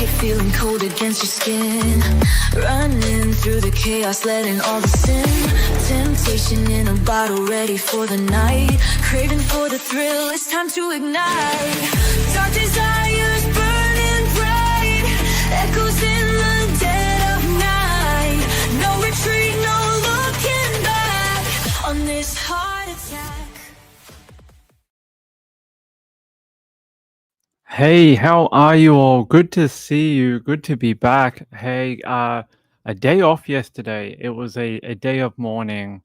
blanket feeling cold against your skin. Running through the chaos, letting all the sin. Temptation in a bottle, ready for the night. Craving for the thrill, it's time to ignite. Dark desires burning bright. Echoes in the dead of night. No retreat, no looking back on this heart attack. Hey, how are you all? Good to see you. Good to be back. Hey, a day off yesterday. It was a day of mourning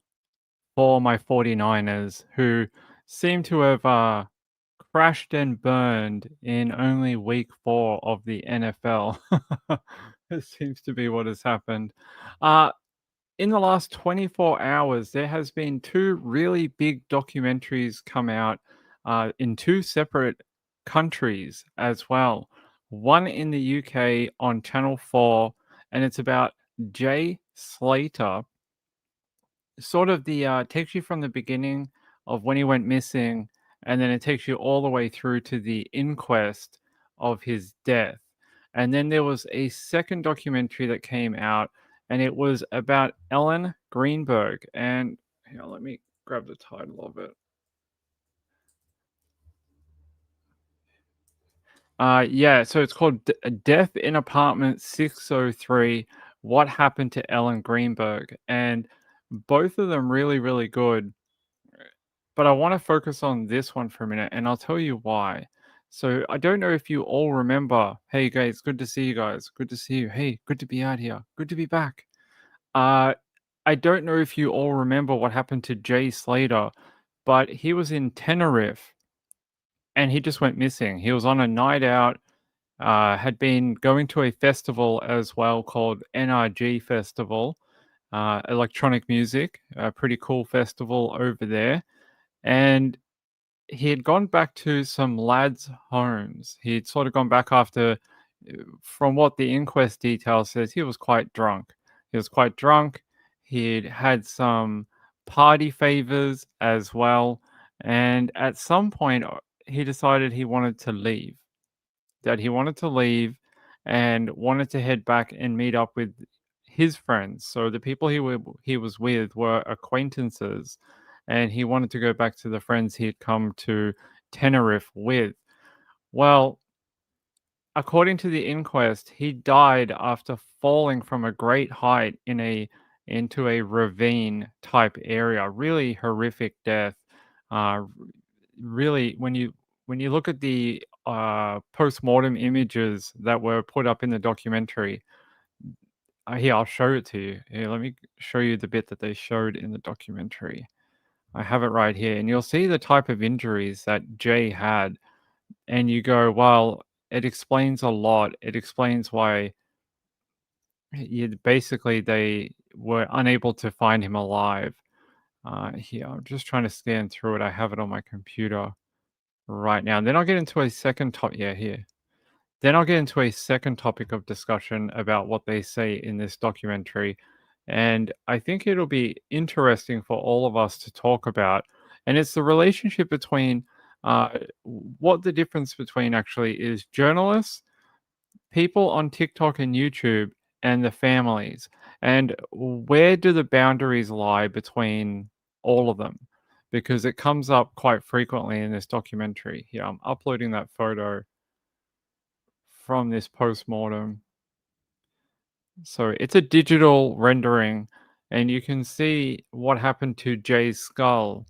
for my 49ers, who seem to have crashed and burned in only week 4 of the NFL. It seems to be what has happened. In the last 24 hours, there has been 2 really big documentaries come out in 2 separate countries as well. One in the UK on Channel 4, and it's about Jay Slater. Sort of the takes you from the beginning of when he went missing, and then it takes you all the way through to the inquest of his death. And then there was a second documentary that came out, and it was about Ellen Greenberg. And here, let me grab the title of it. Yeah, so it's called Death in Apartment 603, What Happened to Ellen Greenberg? And both of them really, really good. But I want to focus on this one for a minute, and I'll tell you why. So I don't know if you all remember. Hey guys, good to see you guys. Good to see you. Hey, good to be out here. Good to be back. I don't know if you all remember what happened to Jay Slater, but he was in Tenerife and he just went missing. He was on a night out, had been going to a festival as well called NRG Festival, electronic music, a pretty cool festival over there. And he had gone back to some lads' homes. He'd sort of gone back after, from what the inquest detail says, he was quite drunk. He was quite drunk. He'd had some party favors as well. And at some point, he decided he wanted to leave. That he wanted to leave and wanted to head back and meet up with his friends. So the people he was with were acquaintances, and he wanted to go back to the friends he had come to Tenerife with. Well, according to the inquest, he died after falling from a great height into a ravine type area. Really horrific death. Really, when you look at the post-mortem images that were put up in the documentary, here, I'll show it to you. Here, let me show you the bit that they showed in the documentary. I have it right here, and you'll see the type of injuries that Jay had, and you go, well, it explains a lot. It explains why basically they were unable to find him alive. Here, I'm just trying to scan through it. I have it on my computer right now. And then I'll get into a second topic. Yeah, here. Then I'll get into a second topic of discussion about what they say in this documentary. And I think it'll be interesting for all of us to talk about. And it's the relationship between what the difference between actually is journalists, people on TikTok and YouTube, and the families. And where do the boundaries lie between all of them? Because it comes up quite frequently in this documentary. Here, I'm uploading that photo from this post-mortem. So it's a digital rendering, and you can see what happened to Jay's skull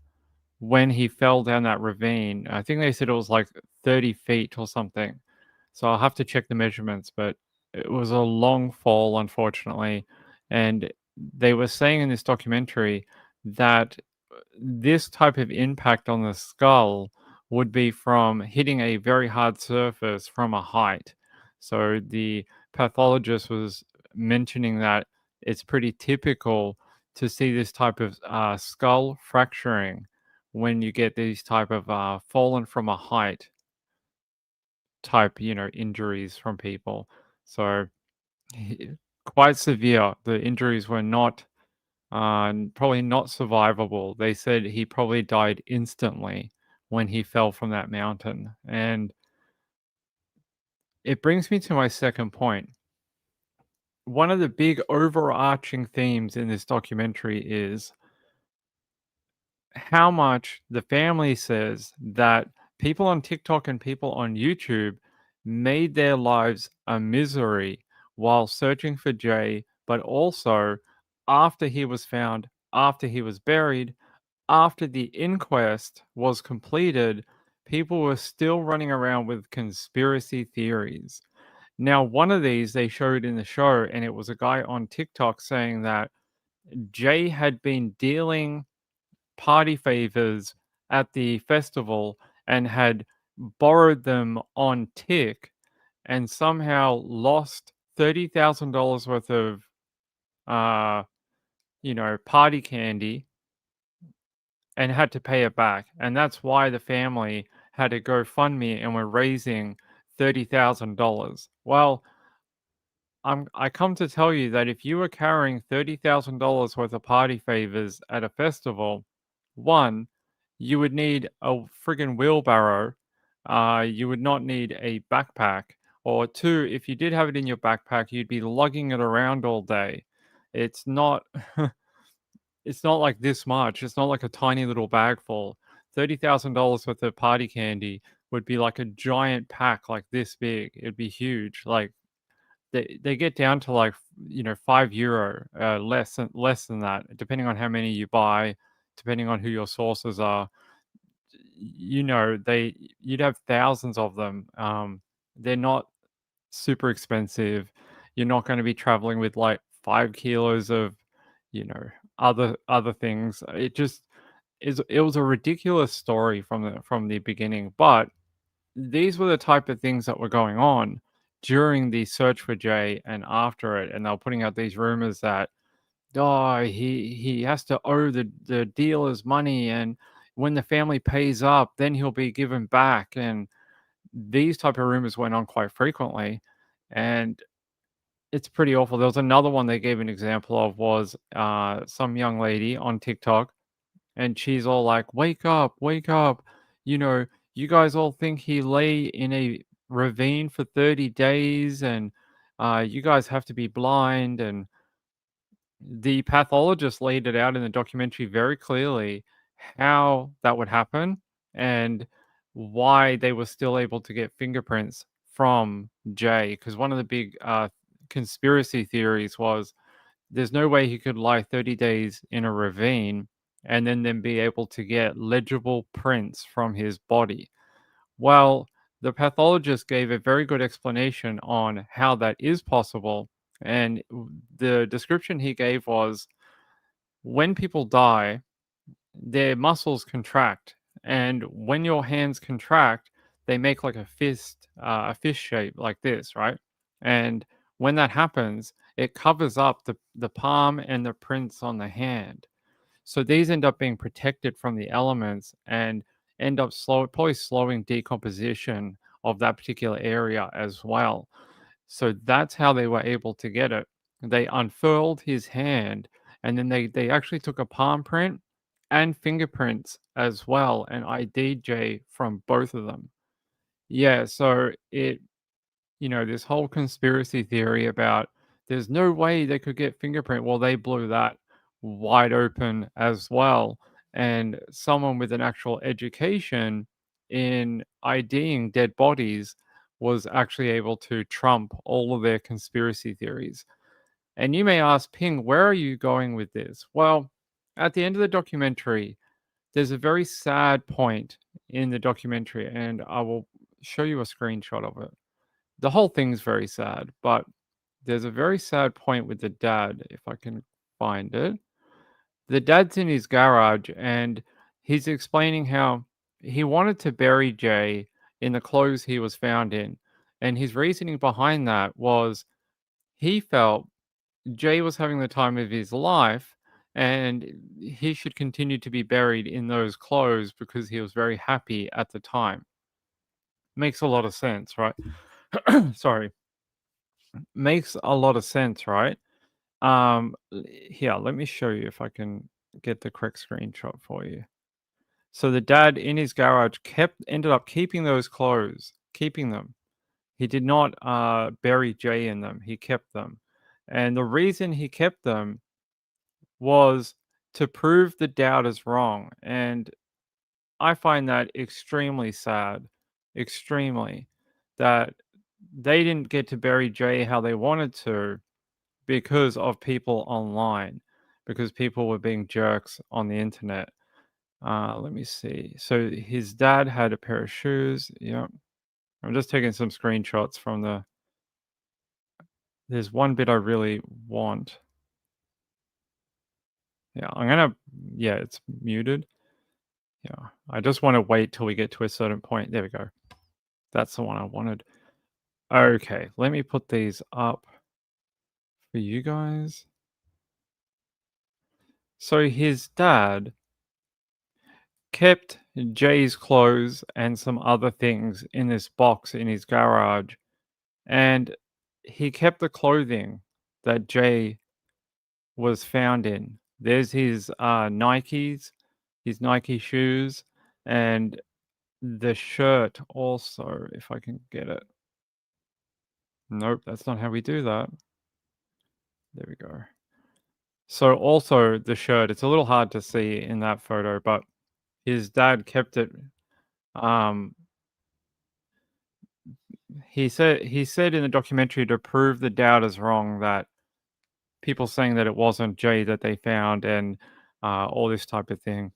when he fell down that ravine. I think they said it was like 30 feet or something. So I'll have to check the measurements, but it was a long fall, unfortunately. And they were saying in this documentary that this type of impact on the skull would be from hitting a very hard surface from a height. So the pathologist was mentioning that it's pretty typical to see this type of skull fracturing when you get these type of fallen from a height type, injuries from people. So quite severe. The injuries were not probably not survivable. They said he probably died instantly when he fell from that mountain. And it brings me to my second point. One of the big overarching themes in this documentary is how much the family says that people on TikTok and people on YouTube made their lives a misery while searching for Jay, but also after he was found, after he was buried, after the inquest was completed, people were still running around with conspiracy theories. Now, one of these they showed in the show, and it was a guy on TikTok saying that Jay had been dealing party favors at the festival and had borrowed them on tick and somehow lost $30,000 worth of uh party candy and had to pay it back. And that's why the family had a GoFundMe and were raising $30,000. Well, I come to tell you that if you were carrying $30,000 worth of party favors at a festival, one, you would need a friggin' wheelbarrow. You would not need a backpack. Or two, if you did have it in your backpack, you'd be lugging it around all day. It's not it's not like this much. It's not like a tiny little bag full. $30,000 worth of party candy would be like a giant pack like this big. It'd be huge. Like they get down to like €5, less than that, depending on how many you buy, depending on who your sources are. You'd have thousands of them. They're not super expensive. You're not going to be traveling with like 5 kilos of you know other things. It was a ridiculous story from the beginning, but these were the type of things that were going on during the search for Jay and after it, and they were putting out these rumors that he has to owe the dealers money, and when the family pays up, then he'll be given back. And these type of rumors went on quite frequently, and it's pretty awful. There was another one they gave an example of was some young lady on TikTok, and she's all like, wake up. You know, you guys all think he lay in a ravine for 30 days and you guys have to be blind. And the pathologist laid it out in the documentary very clearly how that would happen and why they were still able to get fingerprints from Jay. Because one of the big conspiracy theories was there's no way he could lie 30 days in a ravine and then be able to get legible prints from his body. Well, the pathologist gave a very good explanation on how that is possible. And the description he gave was when people die, their muscles contract. And when your hands contract, they make like a fish shape like this, right? And when that happens, it covers up the palm and the prints on the hand. So these end up being protected from the elements and end up probably slowing decomposition of that particular area as well. So that's how they were able to get it. They unfurled his hand and then they actually took a palm print and fingerprints as well and ID'd Jay from both of them. Yeah, so this whole conspiracy theory about there's no way they could get fingerprint. Well, they blew that wide open as well. And someone with an actual education in IDing dead bodies was actually able to trump all of their conspiracy theories. And you may ask, Ping, where are you going with this? Well, at the end of the documentary, there's a very sad point in the documentary, and I will show you a screenshot of it. The whole thing's very sad, but there's a very sad point with the dad, if I can find it. The dad's in his garage and he's explaining how he wanted to bury Jay in the clothes he was found in. And his reasoning behind that was he felt Jay was having the time of his life and he should continue to be buried in those clothes because he was very happy at the time. Makes a lot of sense, right? Sorry. Makes a lot of sense, right? Here, let me show you if I can get the correct screenshot for you. So the dad in his garage ended up keeping those clothes, keeping them. He did not bury Jay in them. He kept them. And the reason he kept them was to prove the doubters wrong. And I find that extremely sad, extremely, that they didn't get to bury Jay how they wanted to because of people online, because people were being jerks on the internet. Let me see. So his dad had a pair of shoes. Yep. I'm just taking some screenshots from the. There's one bit I really want. Yeah, I'm gonna. Yeah, it's muted. Yeah, I just want to wait till we get to a certain point. There we go. That's the one I wanted. Okay, let me put these up for you guys. So his dad kept Jay's clothes and some other things in this box in his garage, and he kept the clothing that Jay was found in. There's his Nikes, his Nike shoes, and the shirt also, if I can get it. Nope, that's not how we do that. There we go. So also the shirt, it's a little hard to see in that photo, but his dad kept it. Um, he said in the documentary to prove the doubters wrong that people saying that it wasn't Jay that they found and all this type of thing.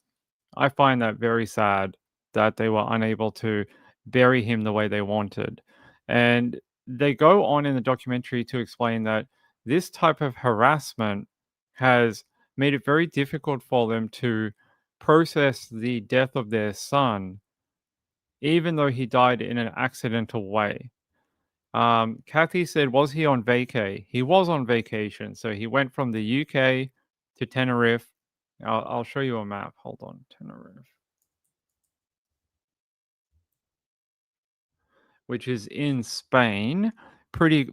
I find that very sad that they were unable to bury him the way they wanted. And they go on in the documentary to explain that this type of harassment has made it very difficult for them to process the death of their son, even though he died in an accidental way. Kathy said, was he on vacay? He was on vacation. So he went from the UK to Tenerife. I'll show you a map. Hold on, Tenerife, which is in Spain. Pretty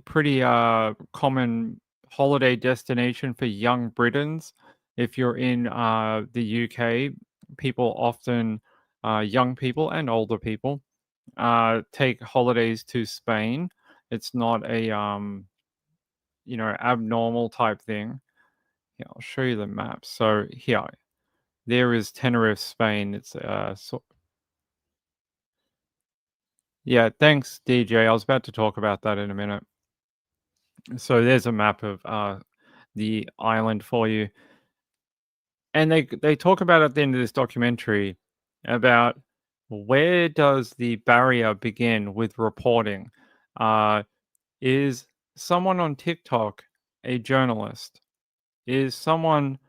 common holiday destination for young Britons. If you're in the UK, people often, young people and older people, take holidays to Spain. It's not a abnormal type thing. Yeah, I'll show you the map. So here, there is Tenerife, Spain. It's yeah. Thanks, DJ. I was about to talk about that in a minute. So there's a map of the island for you, and they talk about at the end of this documentary about where does the barrier begin with reporting. Is someone on TikTok a journalist? Is someone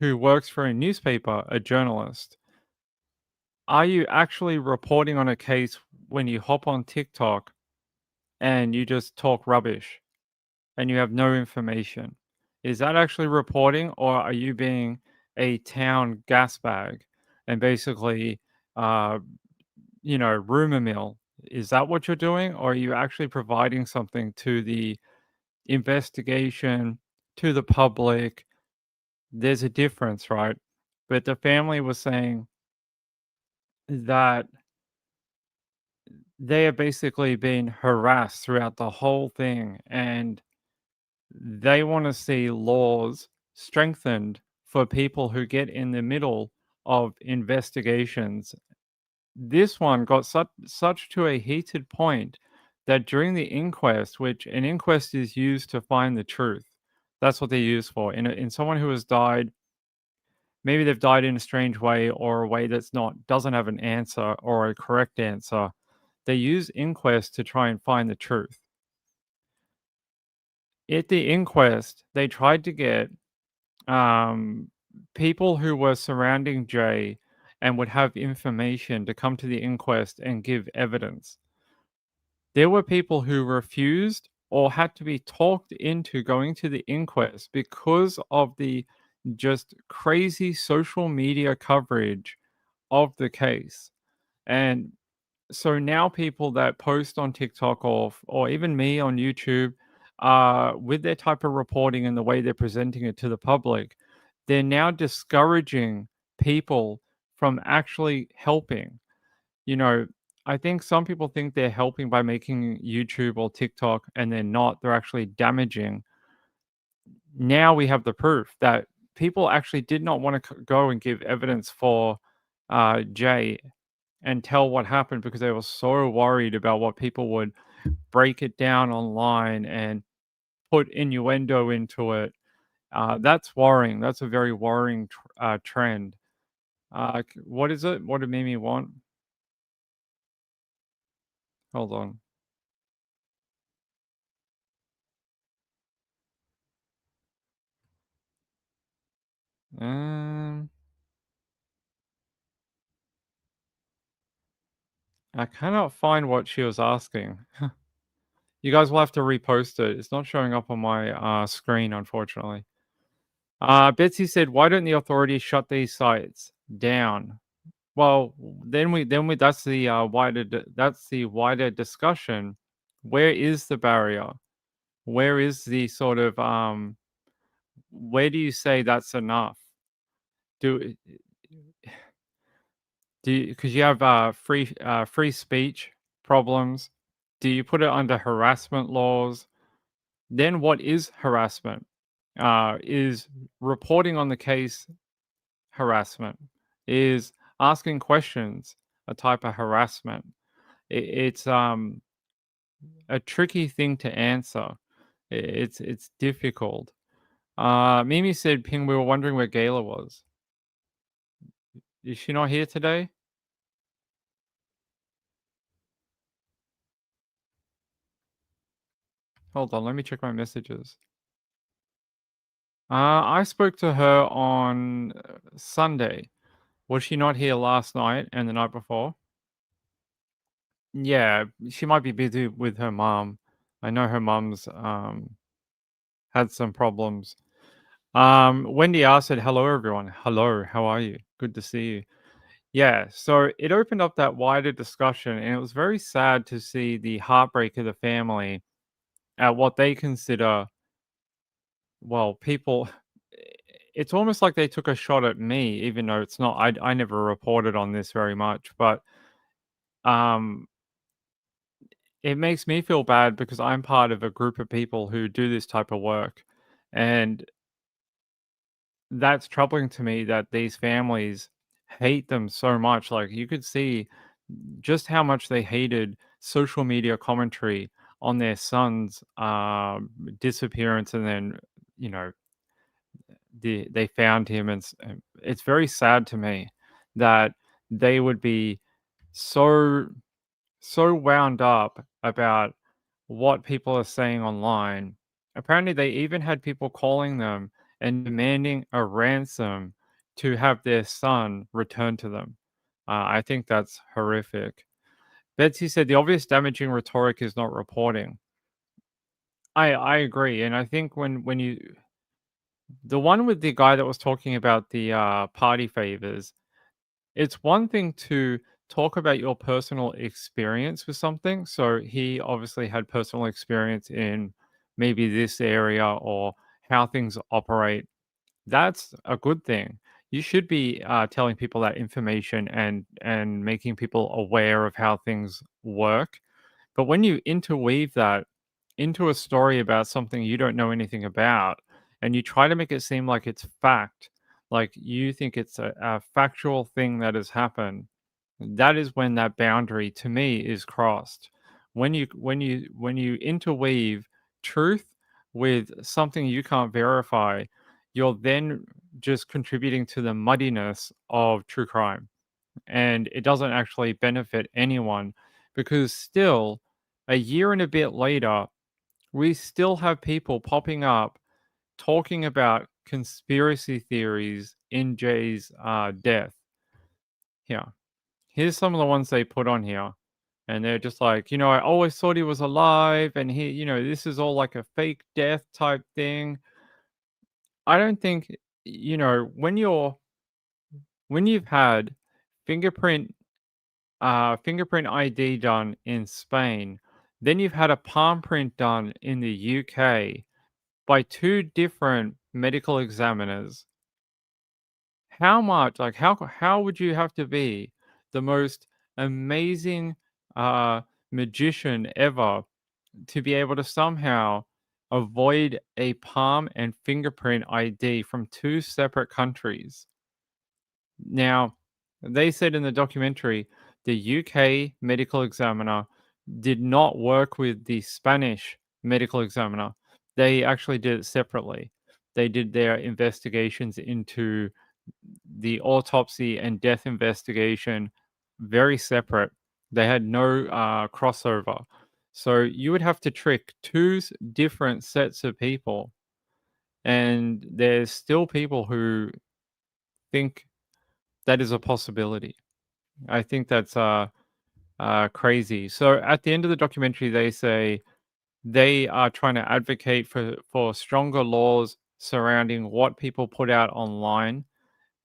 who works for a newspaper a journalist? Are you actually reporting on a case when you hop on TikTok and you just talk rubbish and you have no information? Is that actually reporting, or are you being a town gas bag and basically, uh, rumor mill? Is that what you're doing, or are you actually providing something to the investigation, to the public? There's a difference, right? But the family was saying that they are basically being harassed throughout the whole thing, and they want to see laws strengthened for people who get in the middle of investigations. This one got such to a heated point that during the inquest, which an inquest is used to find the truth, that's what they're used for. In someone who has died, maybe they've died in a strange way or a way that's not doesn't have an answer or a correct answer. They use inquest to try and find the truth. At the inquest, they tried to get people who were surrounding Jay and would have information to come to the inquest and give evidence. There were people who refused or had to be talked into going to the inquest because of the just crazy social media coverage of the case. And so now people that post on TikTok or even me on YouTube, with their type of reporting and the way they're presenting it to the public, they're now discouraging people from actually helping. You know, I think some people think they're helping by making YouTube or TikTok, and they're not. They're actually damaging. Now we have the proof that people actually did not want to go and give evidence for Jay and tell what happened because they were so worried about what people would break it down online and put innuendo into it. That's worrying. That's a very worrying trend. What is it? What did Mimi want? Hold on. Um, I cannot find what she was asking. You guys will have to repost it. It's not showing up on my screen, unfortunately. Betsy said, "Why don't the authorities shut these sites down?" Well, then we that's the wider discussion. Where is the barrier? Where is the sort of where do you say that's enough? Do because you have free speech problems. Do you put it under harassment laws? Then what is harassment? Is reporting on the case harassment? Is asking questions a type of harassment? It's a tricky thing to answer. It's difficult. Mimi said, "Ping, we were wondering where Gayla was. Is she not here today?" Hold on, let me check my messages. I spoke to her on Sunday. Was she not here last night and the night before? Yeah, she might be busy with her mom. I know her mom's had some problems. Wendy R said, "Hello, everyone. Hello, how are you? Good to see you." Yeah, so it opened up that wider discussion, and it was very sad to see the heartbreak of the family at what they consider, well, people. It's almost like they took a shot at me, even though it's not. I never reported on this very much, but um, it makes me feel bad because I'm part of a group of people who do this type of work, and that's troubling to me that these families hate them so much. Like, you could see just how much they hated social media commentary on their son's disappearance, and then you know they found him, and it's very sad to me that they would be so wound up about what people are saying online. Apparently, they even had people calling them and demanding a ransom to have their son returned to them. I think that's horrific. Betsy said the obvious damaging rhetoric is not reporting. I agree, and I think when you the one with the guy that was talking about the party favors, it's one thing to talk about your personal experience with something. So he obviously had personal experience in maybe this area or how things operate. That's a good thing. You should be telling people that information and making people aware of how things work. But when you interweave that into a story about something you don't know anything about, and you try to make it seem like it's fact, like you think it's a factual thing that has happened, that is when that boundary to me is crossed. When you interweave truth with something you can't verify, you're then just contributing to the muddiness of true crime, and it doesn't actually benefit anyone because still a year and a bit later we still have people popping up talking about conspiracy theories in Jay's death. Here, here's some of the ones they put on here, and they're just like, I always thought he was alive, and this is all like a fake death type thing. I don't think, when you've had fingerprint fingerprint ID done in Spain. Then you've had a palm print done in the UK by two different medical examiners. How much, like, how would you have to be the most amazing magician ever to be able to somehow avoid a palm and fingerprint ID from two separate countries. Now, they said in the documentary the UK medical examiner did not work with the Spanish medical examiner. They actually did it separately. They did their investigations into the autopsy and death investigation very separate. They had no crossover. So you would have to trick two different sets of people. And there's still people who think that is a possibility. I think that's crazy. So at the end of the documentary, they say they are trying to advocate for stronger laws surrounding what people put out online,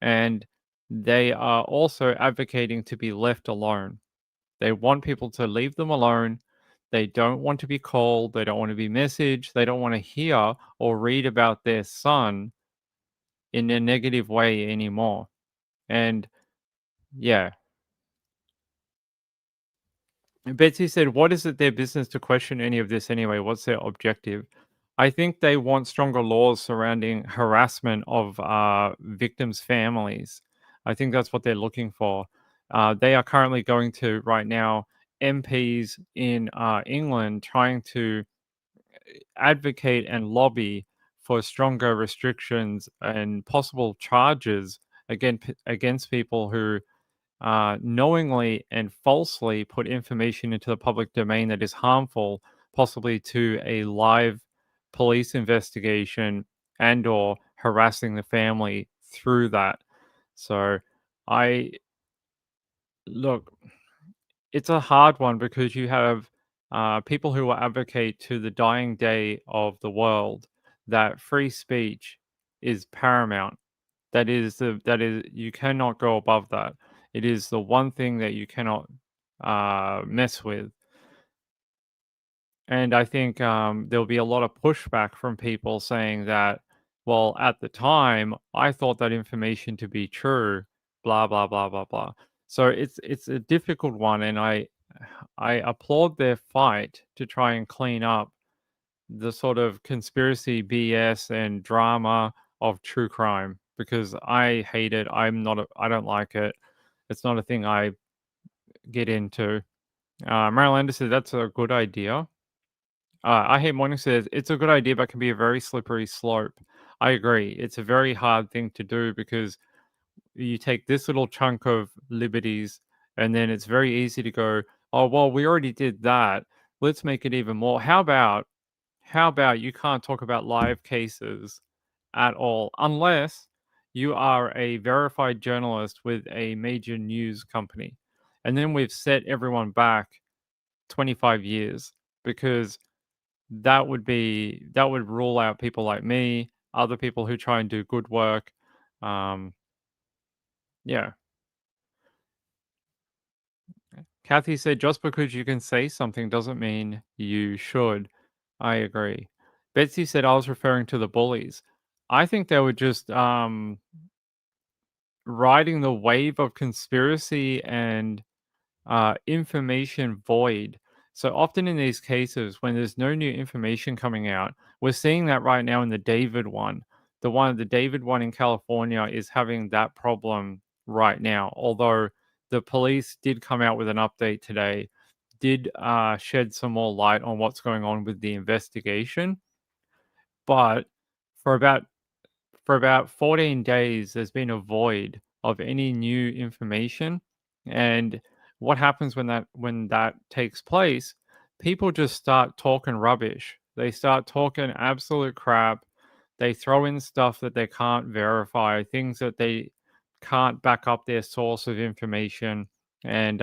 and they are also advocating to be left alone. They want people to leave them alone. They don't want to be called. They don't want to be messaged. They don't want to hear or read about their son in a negative way anymore. And yeah, Betsy said, "What is it their business to question any of this anyway? What's their objective?" I think they want stronger laws surrounding harassment of victims' families. I think that's what they're looking for. They are currently going to, right now, MPs in England trying to advocate and lobby for stronger restrictions and possible charges against people who knowingly and falsely put information into the public domain that is harmful, possibly to a live police investigation and or harassing the family through that. So I look, it's a hard one because you have people who will advocate to the dying day of the world that free speech is paramount. That is you cannot go above that. It is the one thing that you cannot mess with. And I think there'll be a lot of pushback from people saying that, well, at the time, I thought that information to be true, blah blah blah blah blah. So it's a difficult one, and I applaud their fight to try and clean up the sort of conspiracy BS and drama of true crime because I hate it. I don't like it. It's not a thing I get into. Marylander says that's a good idea. I hate morning says it's a good idea, but can be a very slippery slope. I agree. It's a very hard thing to do because you take this little chunk of liberties, and then it's very easy to go, oh well, we already did that. Let's make it even more. How about you can't talk about live cases at all unless you are a verified journalist with a major news company. And then we've set everyone back 25 years because that would rule out people like me, other people who try and do good work. Um, yeah. Kathy said, just because you can say something doesn't mean you should. I agree. Betsy said, I was referring to the bullies. I think they were just riding the wave of conspiracy and information void. So often in these cases, when there's no new information coming out, we're seeing that right now in the David one. The David one in California is having that problem right now. Although the police did come out with an update today, did shed some more light on what's going on with the investigation. But for about 14 days, there's been a void of any new information. And what happens when that takes place? People just start talking rubbish. They start talking absolute crap. They throw in stuff that they can't verify, things that they can't back up their source of information, and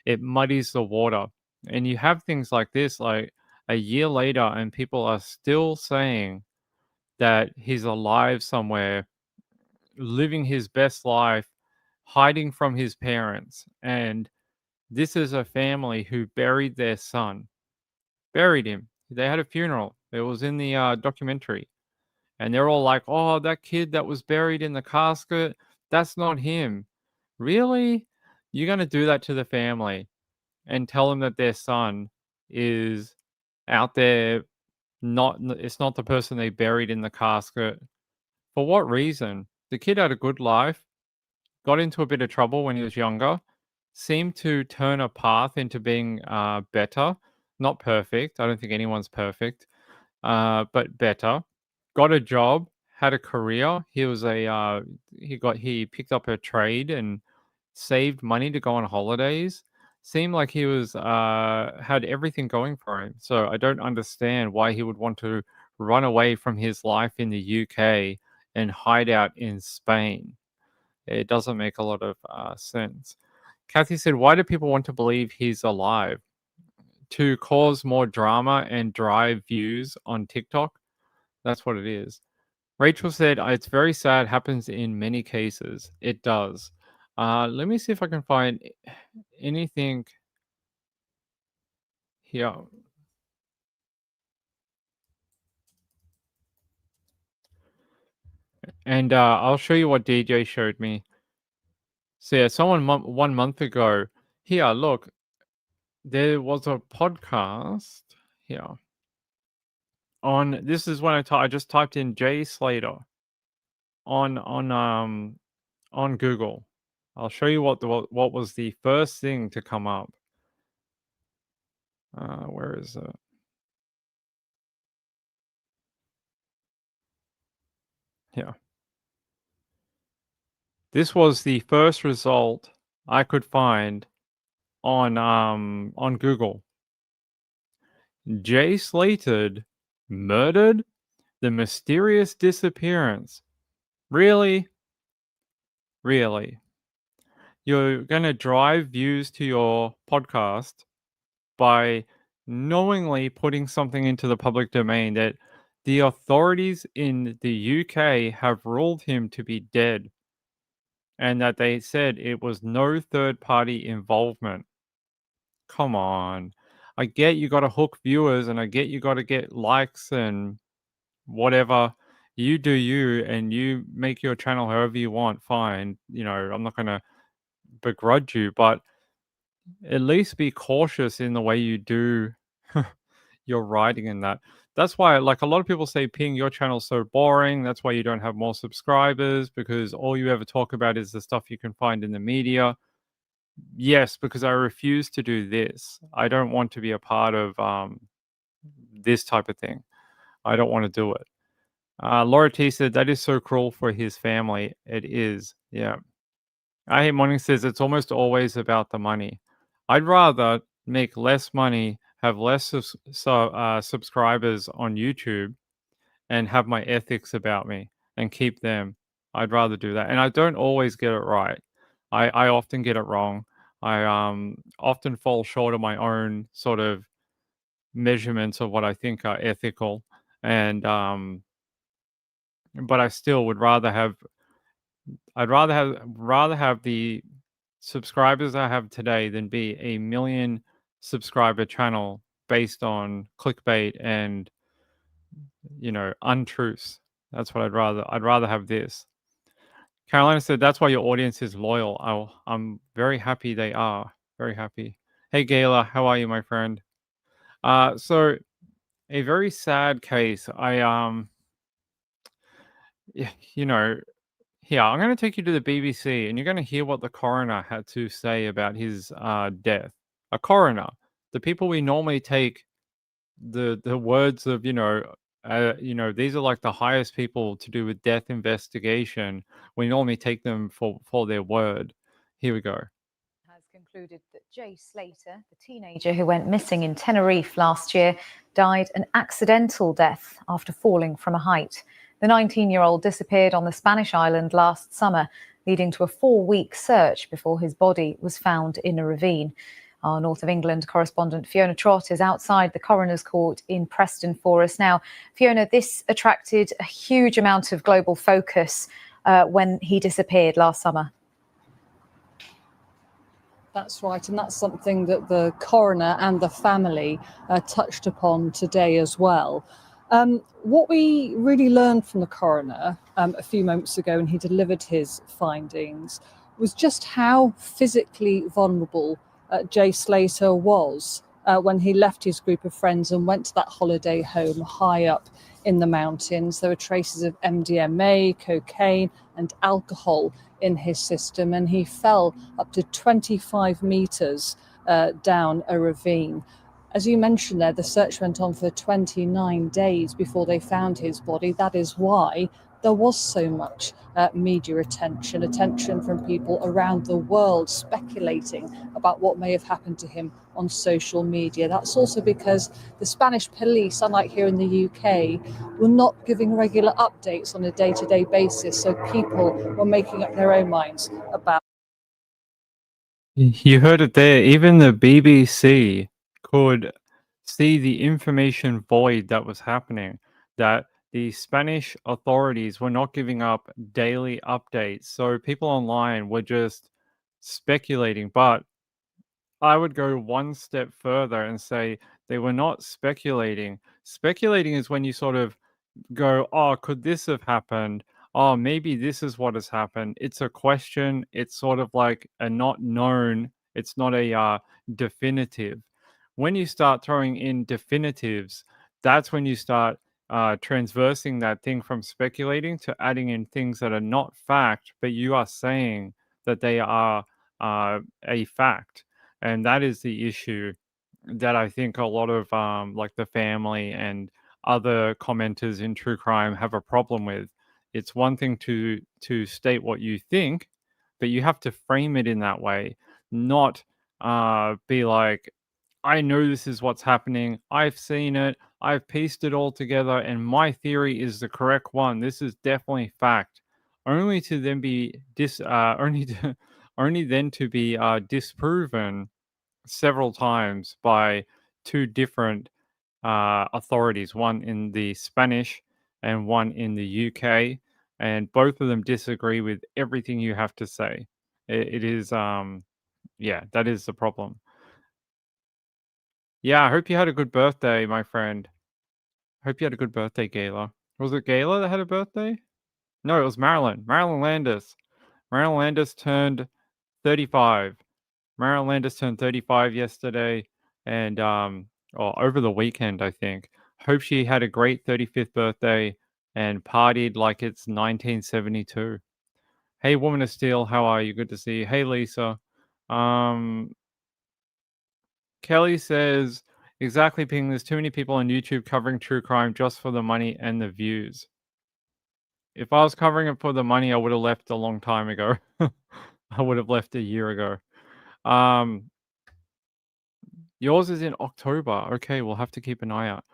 it muddies the water. And you have things like this, like a year later, and people are still saying that he's alive somewhere, living his best life, hiding from his parents. And this is a family who buried their son, buried him. They had a funeral. It was in the documentary. And they're all like, oh, that kid that was buried in the casket, that's not him. Really? You're going to do that to the family? and tell them that their son is out there, it's not the person they buried in the casket. For what reason? The kid had a good life, got into a bit of trouble when he was younger, seemed to turn a path into being better. Not perfect. I don't think anyone's perfect, but better. Got a job, had a career. He was he picked up a trade and saved money to go on holidays. Seemed like he was had everything going for him. So I don't understand why he would want to run away from his life in the UK and hide out in Spain. It doesn't make a lot of sense. Kathy said, "Why do people want to believe he's alive? To cause more drama and drive views on TikTok? That's what it is." Rachel said, "It's very sad. Happens in many cases. It does." Let me see if I can find anything here. And I'll show you what DJ showed me. So yeah, someone 1 month ago, here, look, there was a podcast here on, this is when I just typed in Jay Slater on Google. I'll show you what was the first thing to come up. Where is it? Here. This was the first result I could find on Google. Jay Slater murdered, the mysterious disappearance. Really? Really? You're going to drive views to your podcast by knowingly putting something into the public domain that the authorities in the UK have ruled him to be dead, and that they said it was no third-party involvement. Come on. I get you got to hook viewers, and I get you got to get likes and whatever. You do you, and you make your channel however you want. Fine. I'm not going to begrudge you, but at least be cautious in the way you do your writing in that. That's why, like, a lot of people say, Ping, your channel's so boring. That's why you don't have more subscribers, because all you ever talk about is the stuff you can find in the media. Yes, because I refuse to do this. I don't want to be a part of this type of thing. I don't want to do it. Laura T said, that is so cruel for his family. It is. Yeah. I Hate Morning says, it's almost always about the money. I'd rather make less money, have less subscribers on YouTube, and have my ethics about me and keep them. I'd rather do that. And I don't always get it right. I often get it wrong. I often fall short of my own sort of measurements of what I think are ethical. And but I still would rather have the subscribers I have today than be a 1 million subscriber channel based on clickbait and untruths. That's what I'd rather have this. Carolina said, that's why your audience is loyal. I'm very happy they are. Very happy. Hey, Gayla, how are you, my friend? So a very sad case. Here, I'm going to take you to the BBC, and you're going to hear what the coroner had to say about his death. A coroner, the people we normally take the words of, these are like the highest people to do with death investigation. We normally take them for their word. Here we go. Has concluded that Jay Slater, the teenager who went missing in Tenerife last year, died an accidental death after falling from a height. The 19-year-old disappeared on the Spanish island last summer, leading to a 4-week search before his body was found in a ravine. Our North of England correspondent Fiona Trott is outside the coroner's court in Preston for us now. Fiona, this attracted a huge amount of global focus when he disappeared last summer. That's right, and that's something that the coroner and the family touched upon today as well. What we really learned from the coroner a few moments ago when he delivered his findings was just how physically vulnerable Jay Slater was when he left his group of friends and went to that holiday home high up in the mountains. There were traces of MDMA, cocaine, and alcohol in his system, and he fell up to 25 meters down a ravine. As you mentioned there, the search went on for 29 days before they found his body. That is why there was so much media attention from people around the world speculating about what may have happened to him on social media. That's also because the Spanish police, unlike here in the UK, were not giving regular updates on a day-to-day basis, so people were making up their own minds about. You heard it there. Even the BBC could see the information void that was happening, that the Spanish authorities were not giving up daily updates. So people online were just speculating. But I would go one step further and say they were not speculating. Speculating is when you sort of go, oh, could this have happened? Oh, maybe this is what has happened. It's a question. It's sort of like a not known. It's not a definitive. When you start throwing in definitives, that's when you start transversing that thing from speculating to adding in things that are not fact, but you are saying that they are a fact. And that is the issue that I think a lot of like the family and other commenters in true crime have a problem with. It's one thing to state what you think, but you have to frame it in that way, not be like, I know this is what's happening. I've seen it. I've pieced it all together, and my theory is the correct one. This is definitely fact. Only to then be only then to be disproven several times by two different authorities, one in the Spanish and one in the UK, and both of them disagree with everything you have to say. It is, yeah, that is the problem. Yeah, I hope you had a good birthday, my friend. Hope you had a good birthday, Gayla. Was it Gayla that had a birthday? No, it was Marilyn. Marilyn Landis. Marilyn Landis turned 35. Marilyn Landis turned 35 yesterday and or over the weekend, I think. Hope she had a great 35th birthday and partied like it's 1972. Hey, Woman of Steel, how are you? Good to see you. Hey, Lisa. Kelly says, exactly, Ping, there's too many people on YouTube covering true crime just for the money and the views. If I was covering it for the money, I would have left a long time ago. I would have left a year ago. Yours is in October. Okay, we'll have to keep an eye out.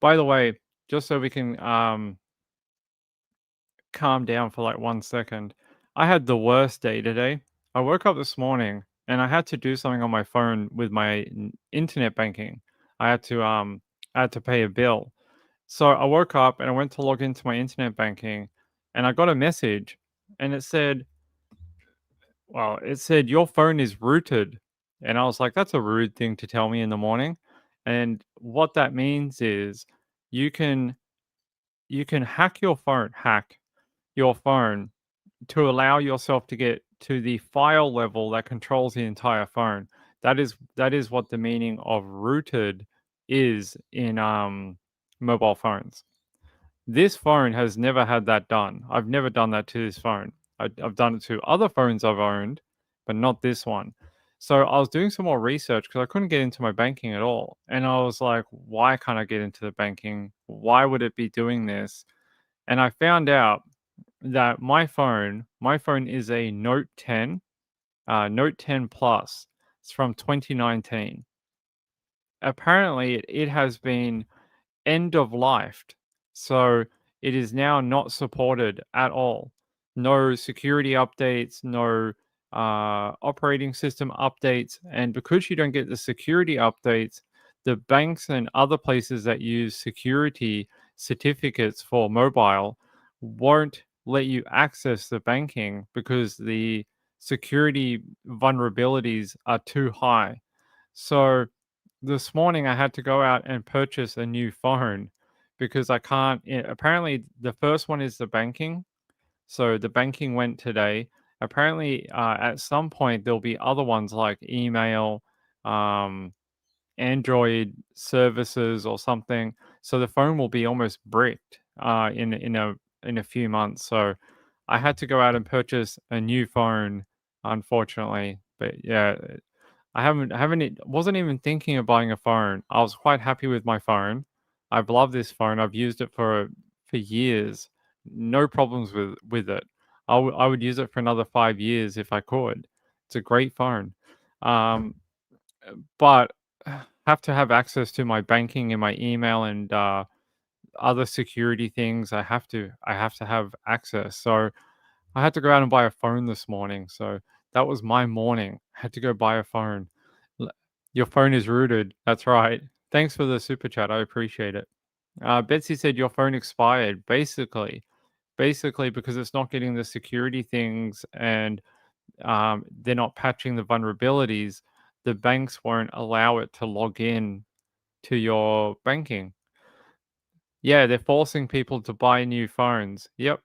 By the way, just so we can calm down for like 1 second, I had the worst day today. I woke up this morning and I had to do something on my phone with my internet banking. I had to pay a bill. So I woke up and I went to log into my internet banking and I got a message and it said, well, it said your phone is rooted. And I was like, that's a rude thing to tell me in the morning. And what that means is you can hack your phone to allow yourself to get to the file level that controls the entire phone. That is what the meaning of rooted is in mobile phones. This phone has never had that done. I've never done that to this phone. I've done it to other phones I've owned, but not this one. So I was doing some more research because I couldn't get into my banking at all. And I was like, why can't I get into the banking? Why would it be doing this? And I found out that my phone is a Note 10, Note 10 Plus. It's from 2019. Apparently, it has been end of lifed. So it is now not supported at all. No security updates, no operating system updates. And because you don't get the security updates, the banks and other places that use security certificates for mobile won't let you access the banking because the security vulnerabilities are too high. So this morning I had to go out and purchase a new phone because I can't. Apparently, the first one is the banking. So the banking went today. Apparently, at some point, there'll be other ones like email, Android services or something. So the phone will be almost bricked in a few months. So I had to go out and purchase a new phone, unfortunately. But yeah, wasn't even thinking of buying a phone. I was quite happy with my phone. I've loved this phone. I've used it for years. No problems with it. I would use it for another 5 years if I could. It's a great phone. Um, but have to have access to my banking and my email and other security things. I have to have access. So I had to go out and buy a phone this morning. So that was my morning. I had to go buy a phone. Your phone is rooted. That's right. Thanks for the super chat. I appreciate it. Betsy said your phone expired. Basically because it's not getting the security things and they're not patching the vulnerabilities. The banks won't allow it to log in to your banking. Yeah, they're forcing people to buy new phones. Yep,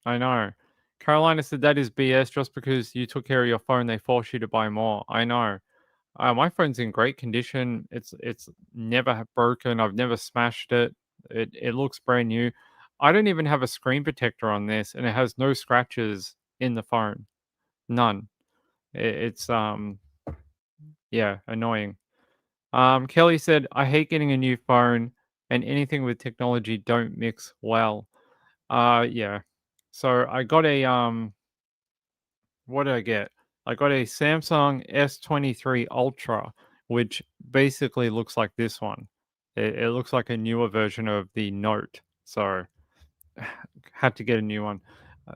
I know. Carolina said that is BS. Just because you took care of your phone, they force you to buy more. I know. My phone's in great condition. It's never broken. I've never smashed it. It looks brand new. I don't even have a screen protector on this, and it has no scratches in the phone. None. It's yeah, annoying. Kelly said, I hate getting a new phone and anything with technology don't mix well. Yeah. So I got a what did I get? I got a Samsung S23 Ultra, which basically looks like this one. It looks like a newer version of the Note. So had to get a new one.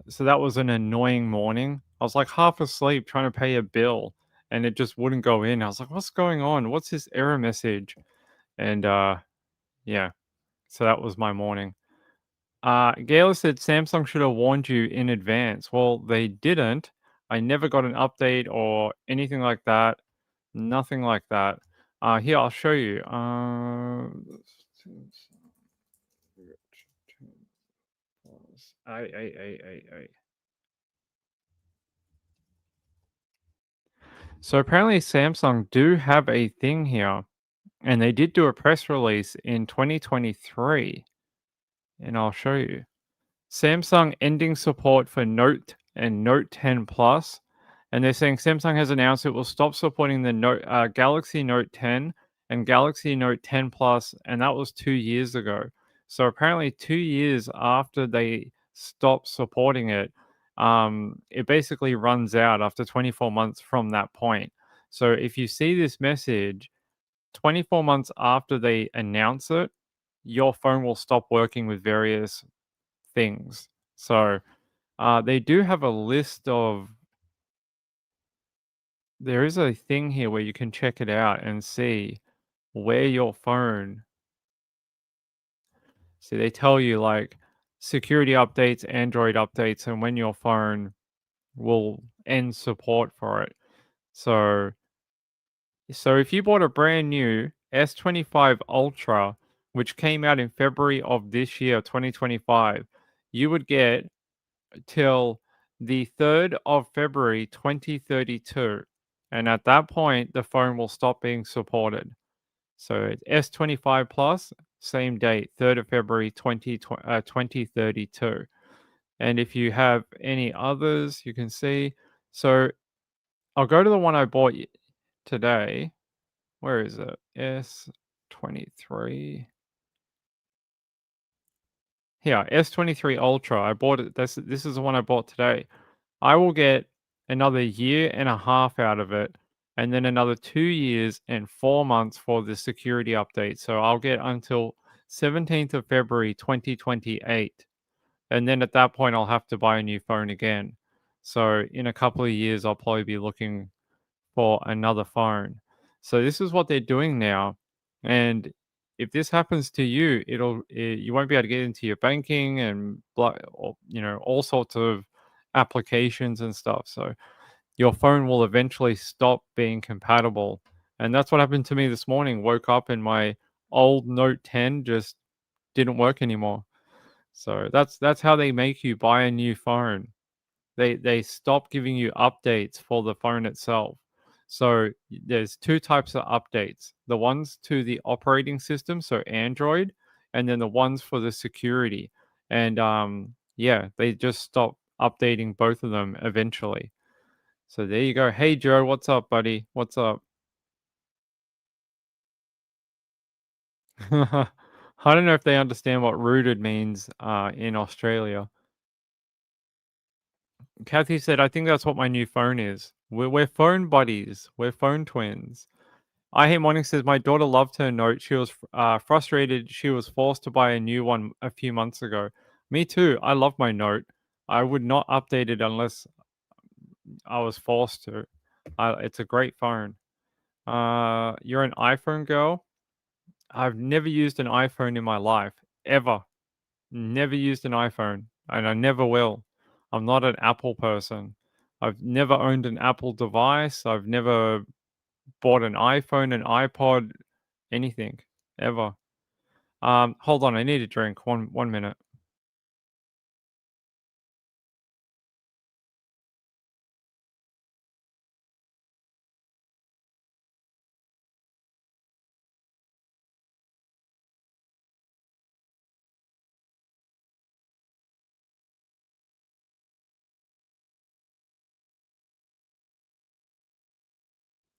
So that was an annoying morning. I was like half asleep trying to pay a bill and it just wouldn't go in. I was like, what's going on? What's this error message? And yeah, so that was my morning. Gayla said Samsung should have warned you in advance. Well, they didn't. I never got an update or anything like that. Nothing like that. Here, I'll show you. I. So apparently Samsung do have a thing here, and they did do a press release in 2023, and I'll show you. Samsung ending support for Note and Note 10 Plus, and they're saying Samsung has announced it will stop supporting the Galaxy Note 10 and Galaxy Note 10 Plus, and that was 2 years ago. So apparently 2 years after they stopped supporting it, it basically runs out after 24 months from that point. So if you see this message 24 months after they announce it, your phone will stop working with various things. So they do have a list of. There is a thing here where you can check it out and see where your phone. See, they tell you like security updates, Android updates, and when your phone will end support for it. So if you bought a brand new S25 Ultra, which came out in February of this year, 2025, you would get till the 3rd of February 2032. And at that point, the phone will stop being supported. So it's S25 Plus, same date, 3rd of February 2032. And if you have any others, you can see. So I'll go to the one I bought today. Where is it? S23. Here, S23 Ultra. I bought it. This is the one I bought today. I will get another year and a half out of it, and then another 2 years and 4 months for the security update. So I'll get until 17th of February 2028. And then at that point, I'll have to buy a new phone again. So in a couple of years, I'll probably be looking for another phone. So this is what they're doing now. And if this happens to you, you won't be able to get into your banking and all sorts of applications and stuff. So your phone will eventually stop being compatible. And that's what happened to me this morning. Woke up and my old Note 10 just didn't work anymore. So that's how they make you buy a new phone. They stop giving you updates for the phone itself. So there's two types of updates: the ones to the operating system, so Android, and then the ones for the security. And yeah, they just stopped updating both of them eventually. So there you go. Hey Joe, what's up, buddy? What's up? I don't know if they understand what rooted means in Australia. Kathy said, I think that's what my new phone is. We're phone buddies. We're phone twins. I Hate Morning says, my daughter loved her note. She was frustrated. She was forced to buy a new one a few months ago. Me too. I love my note. I would not update it unless I was forced to. It's a great phone. You're an iPhone girl? I've never used an iPhone in my life, ever. Never used an iPhone, and I never will. I'm not an Apple person. I've never owned an Apple device. I've never bought an iPhone, an iPod, anything, ever. Hold on, I need a drink. One minute.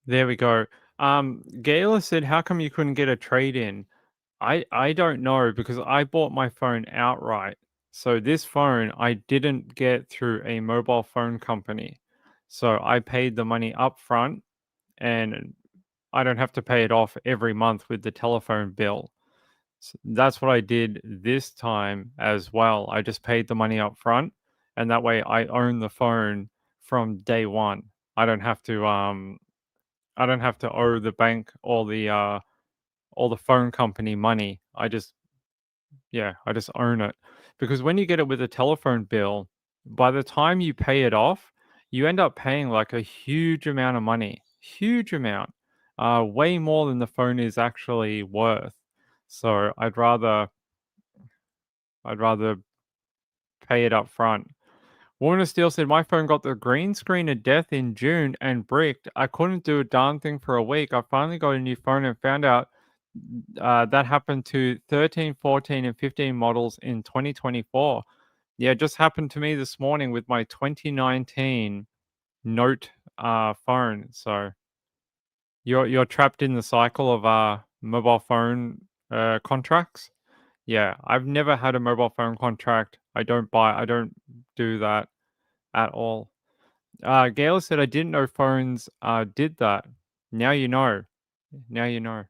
There we go. Gayla said, "How come you couldn't get a trade in?" I don't know because I bought my phone outright. So this phone I didn't get through a mobile phone company. So I paid the money up front and I don't have to pay it off every month with the telephone bill. So that's what I did this time as well. I just paid the money up front and that way I own the phone from day one. I don't have to I don't have to owe the bank or the phone company money. I just own it. Because when you get it with a telephone bill, by the time you pay it off, you end up paying like a huge amount of money. Huge amount. Way more than the phone is actually worth. So I'd rather pay it up front. Warner Steele said, my phone got the green screen of death in June and bricked. I couldn't do a darn thing for a week. I finally got a new phone and found out that happened to 13, 14, and 15 models in 2024. Yeah, it just happened to me this morning with my 2019 Note phone. So you're trapped in the cycle of mobile phone contracts. Yeah, I've never had a mobile phone contract. I don't do that at all. Gail said, I didn't know phones did that. Now you know. Now you know.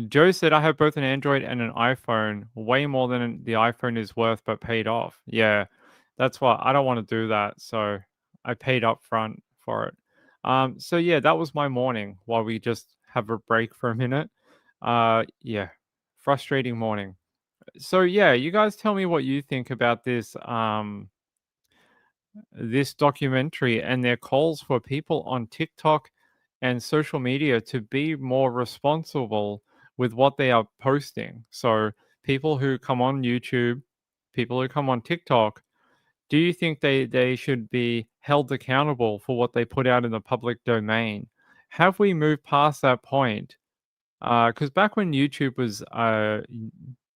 Joe said, I have both an Android and an iPhone, way more than the iPhone is worth, but paid off. Yeah, that's why I don't want to do that. So I paid up front for it. So yeah, that was my morning while we just have a break for a minute. Yeah, frustrating morning. So yeah, you guys tell me what you think about this documentary and their calls for people on TikTok and social media to be more responsible with what they are posting. So, people who come on YouTube, people who come on TikTok, do you think they should be held accountable for what they put out in the public domain? Have we moved past that point? Because back when YouTube was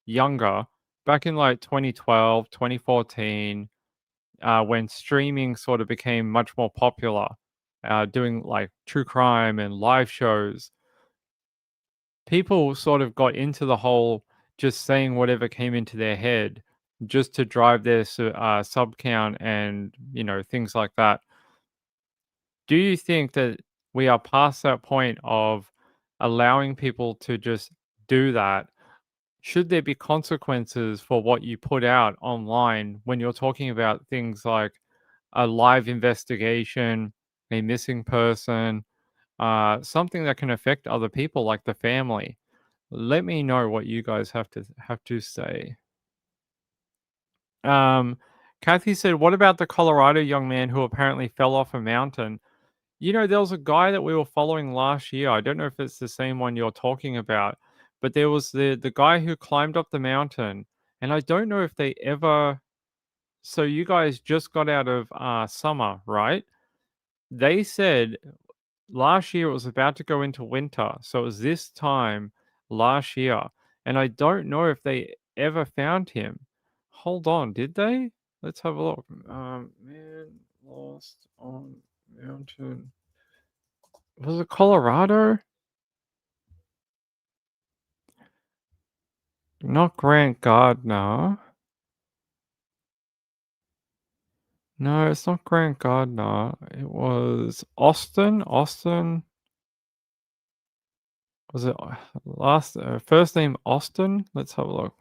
younger, back in like 2012, 2014, when streaming sort of became much more popular, doing like true crime and live shows, people sort of got into the whole just saying whatever came into their head just to drive their sub count and, things like that. Do you think that we are past that point of allowing people to just do that? Should there be consequences for what you put out online when you're talking about things like a live investigation, a missing person, something that can affect other people like the family? Let me know what you guys have to say. Um, Kathy said, "What about the Colorado young man who apparently fell off a mountain?" There was a guy that we were following last year. I don't know if it's the same one you're talking about, but there was the guy who climbed up the mountain, and I don't know if they ever. So you guys just got out of summer, right? They said last year it was about to go into winter, so it was this time last year, and I don't know if they ever found him. Hold on, did they? Let's have a look. Man lost on mountain. Was it Colorado? Not Grant Gardner. No, it's not Grant Gardner. It was Austin. Austin. Was it first name Austin? Let's have a look.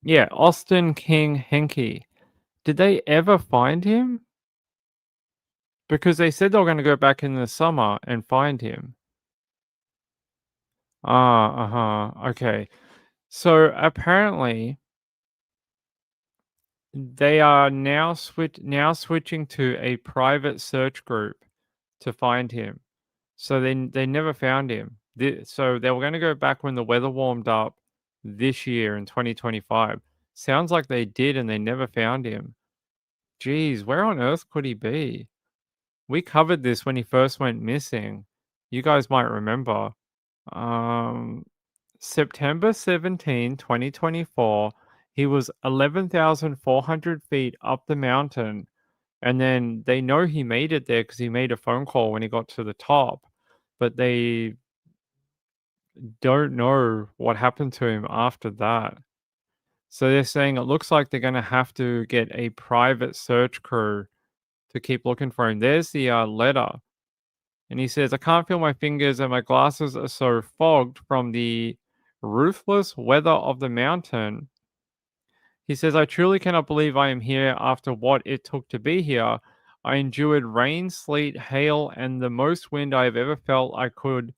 Yeah, Austin King Henke. Did they ever find him? Because they said they were going to go back in the summer and find him. Okay. So apparently they are now switching to a private search group to find him. So they never found him. So they were going to go back when the weather warmed up this year in 2025. Sounds like they did and they never found him. Geez, where on earth could he be? We covered this when he first went missing. You guys might remember. September 17, 2024, he was 11,400 feet up the mountain. And then they know he made it there because he made a phone call when he got to the top. But they don't know what happened to him after that. So they're saying it looks like they're going to have to get a private search crew to keep looking for him. There's the letter. And he says, I can't feel my fingers and my glasses are so fogged from the ruthless weather of the mountain. He says, I truly cannot believe I am here after what it took to be here. I endured rain, sleet, hail, and the most wind I have ever felt. I could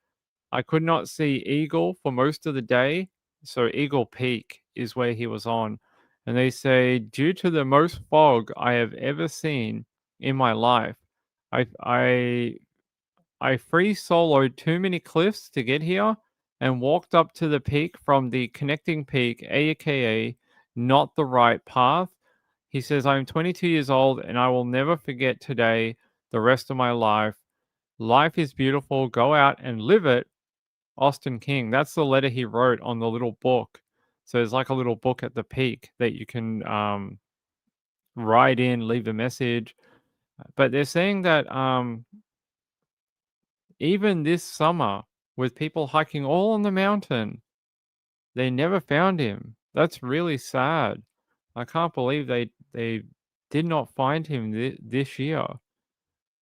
not see Eagle for most of the day. So Eagle Peak is where he was on. And they say, due to the most fog I have ever seen in my life, I free soloed too many cliffs to get here and walked up to the peak from the connecting peak, aka not the right path. He says, I'm 22 years old and I will never forget today the rest of my life. Life is beautiful. Go out and live it. Austin King. That's the letter he wrote on the little book. So there's like a little book at the peak that you can write in, leave a message. But they're saying that even this summer, with people hiking all on the mountain, they never found him. That's really sad. I can't believe they did not find him this year.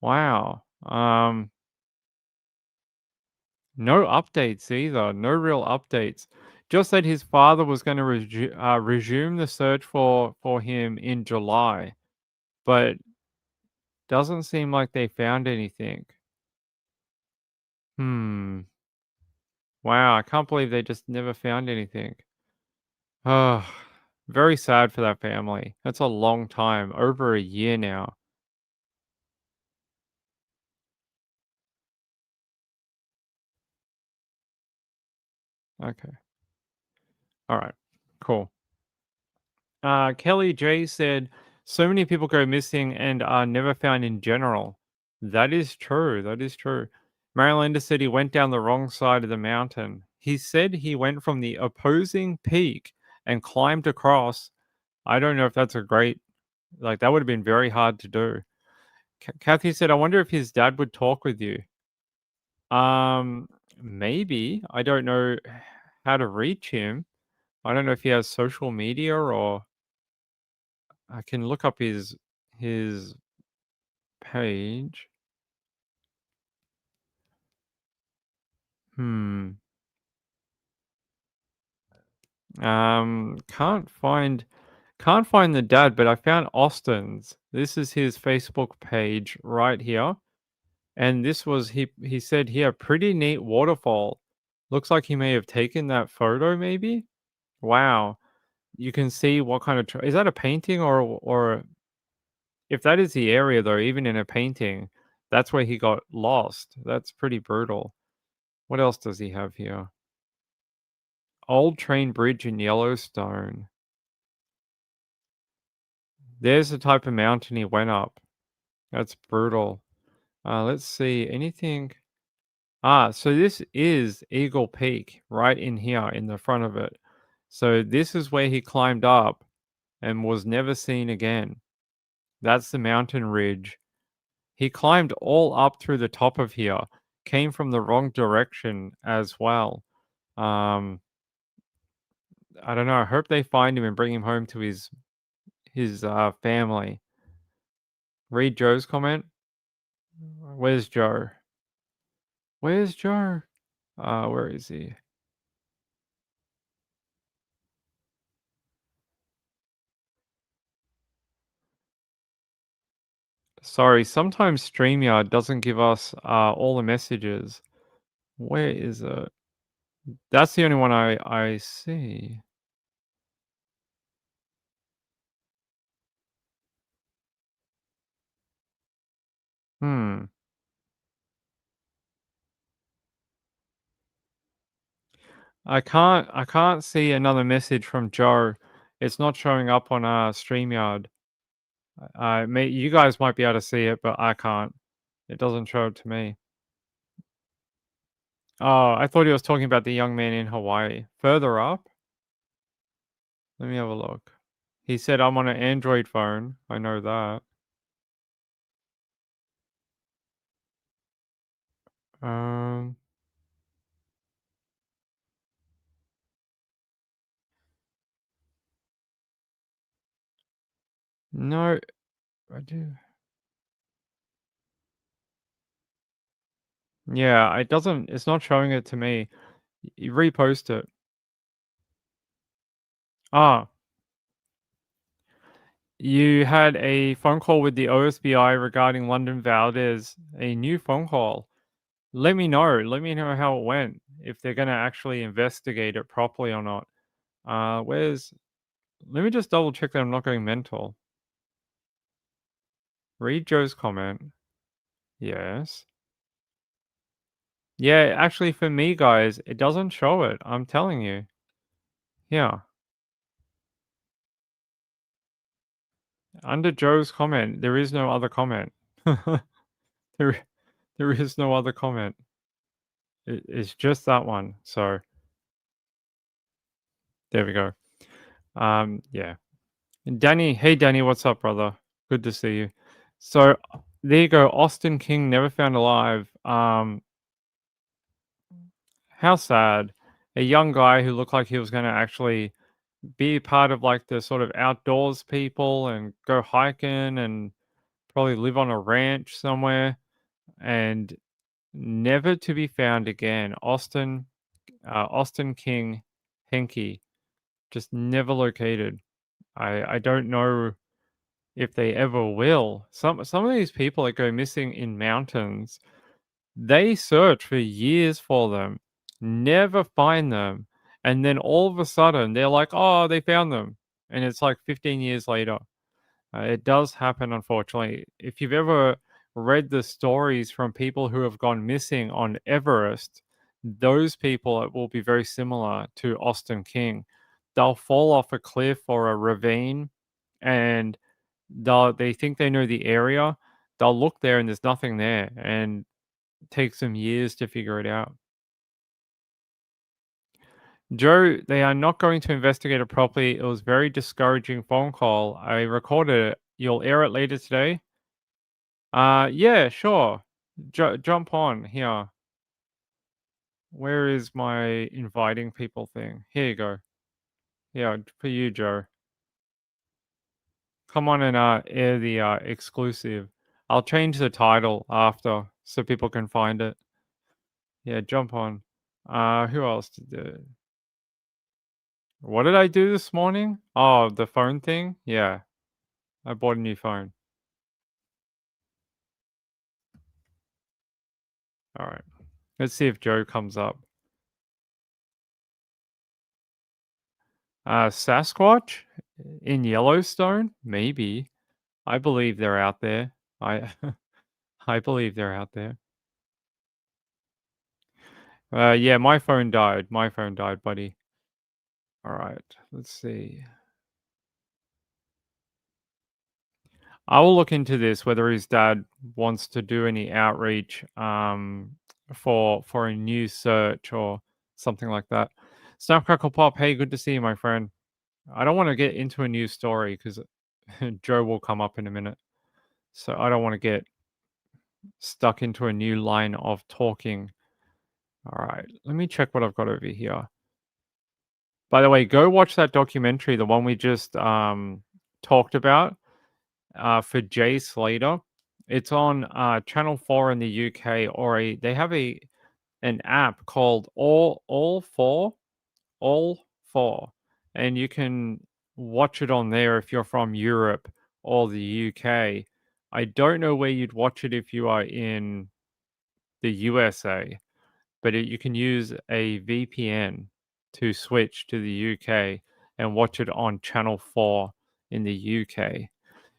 Wow. No updates either. No real updates. Just that his father was going to resume the search for him in July, but doesn't seem like they found anything. Wow, I can't believe they just never found anything. Oh, very sad for that family. That's a long time, over a year now. Okay. All right. Cool. Kelly J said, so many people go missing and are never found in general. That is true. That is true. Marylander said he went down the wrong side of the mountain. He said he went from the opposing peak and climbed across. I don't know if that's a great, like, that would have been very hard to do. Kathy said, I wonder if his dad would talk with you. Maybe. I don't know how to reach him. I don't know if he has social media or I can look up his page. Can't find the dad, but I found Austin's. This is his Facebook page right here. And this was he said here, pretty neat waterfall. Looks like he may have taken that photo maybe. Wow. You can see what kind of is that a painting or if that is the area though, even in a painting, that's where he got lost. That's pretty brutal. What else does he have here? Old train bridge in Yellowstone. There's the type of mountain he went up. That's brutal. Let's see. Anything? So this is Eagle Peak right in here in the front of it. So this is where he climbed up and was never seen again. That's the mountain ridge. He climbed all up through the top of here, came from the wrong direction as well. I don't know. I hope they find him and bring him home to his family. Read Joe's comment. Where's Joe? Where's Joe? Where is he? Sorry, sometimes StreamYard doesn't give us all the messages. Where is it? That's the only one I see. Hmm. I can't see another message from Joe. It's not showing up on StreamYard. You guys might be able to see it, but I can't. It doesn't show it to me. Oh, I thought he was talking about the young man in Hawaii. Further up? Let me have a look. He said I'm on an Android phone. I know that. Um, no, I do. Yeah, it's not showing it to me. You repost it. Ah, you had a phone call with the OSBI regarding London Valdez, a new phone call. Let me know. Let me know how it went. If they're going to actually investigate it properly or not. Let me just double check that I'm not going mental. Read Joe's comment. Yes. Yeah, actually for me, guys, it doesn't show it. I'm telling you. Yeah. Under Joe's comment, there is no other comment. there, there is no other comment. It's just that one. So there we go. Yeah. Danny, hey Danny, what's up, brother? Good to see you. So there you go. Austin King never found alive. How sad. A young guy who looked like he was going to actually be part of like the sort of outdoors people and go hiking and probably live on a ranch somewhere and never to be found again. Austin King Henke just never located. I don't know if they ever will. Some of these people that go missing in mountains, they search for years for them, never find them, and then all of a sudden they're like, "Oh, they found them," and it's like 15 years later. It does happen, unfortunately. If you've ever read the stories from people who have gone missing on Everest, those people will be very similar to Austin King. They'll fall off a cliff or a ravine, and they think they know the area. They'll look there and there's nothing there, and it takes them years to figure it out. Joe, they are not going to investigate it properly. It was a very discouraging phone call. I recorded it. You'll air it later today. Yeah, sure. Jump on here. Where is my inviting people thing? Here you go. Yeah, for you, Joe. Come on and air the exclusive. I'll change the title after so people can find it. Yeah, jump on. Who else did it? What did I do this morning? Oh, the phone thing? Yeah. I bought a new phone. All right. Let's see if Joe comes up. Sasquatch in Yellowstone? Maybe. I believe they're out there. I I believe they're out there. Yeah, my phone died. My phone died, buddy. All right. Let's see. I will look into this, whether his dad wants to do any outreach for a new search or something like that. Snapcrackle Pop, hey, good to see you, my friend. I don't want to get into a new story because Joe will come up in a minute. So I don't want to get stuck into a new line of talking. All right, let me check what I've got over here. By the way, go watch that documentary, the one we just talked about for Jay Slater. It's on Channel 4 in the UK, or they have an app called All 4, and you can watch it on there if you're from Europe or the UK. I don't know where you'd watch it if you are in the USA, but you can use a VPN to switch to the UK and watch it on Channel 4 in the UK.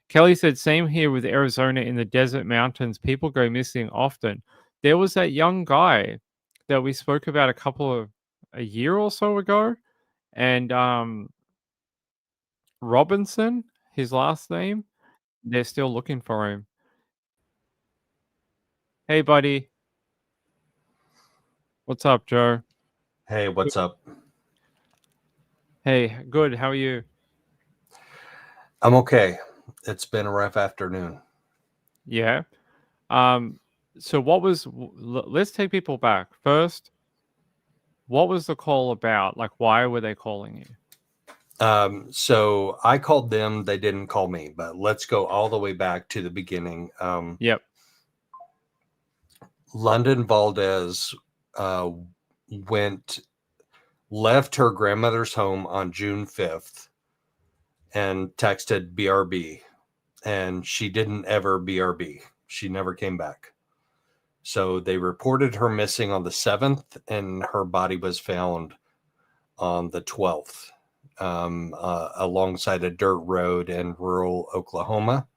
Kelly said, same here with Arizona in the desert mountains. People go missing often. There was that young guy that we spoke about a year or so ago, and Robinson, his last name, they're still looking for him. Hey, buddy. What's up, Joe? Hey, what's up? Hey, good. How are you? I'm okay. It's been a rough afternoon. Yeah. So let's take people back. First, what was the call about? Like, why were they calling you? So I called them, they didn't call me, but let's go all the way back to the beginning. Yep. London Valdez left her grandmother's home on June 5th and texted BRB, and she didn't ever BRB. She never came back. So they reported her missing on the 7th, and her body was found on the 12th alongside a dirt road in rural Oklahoma.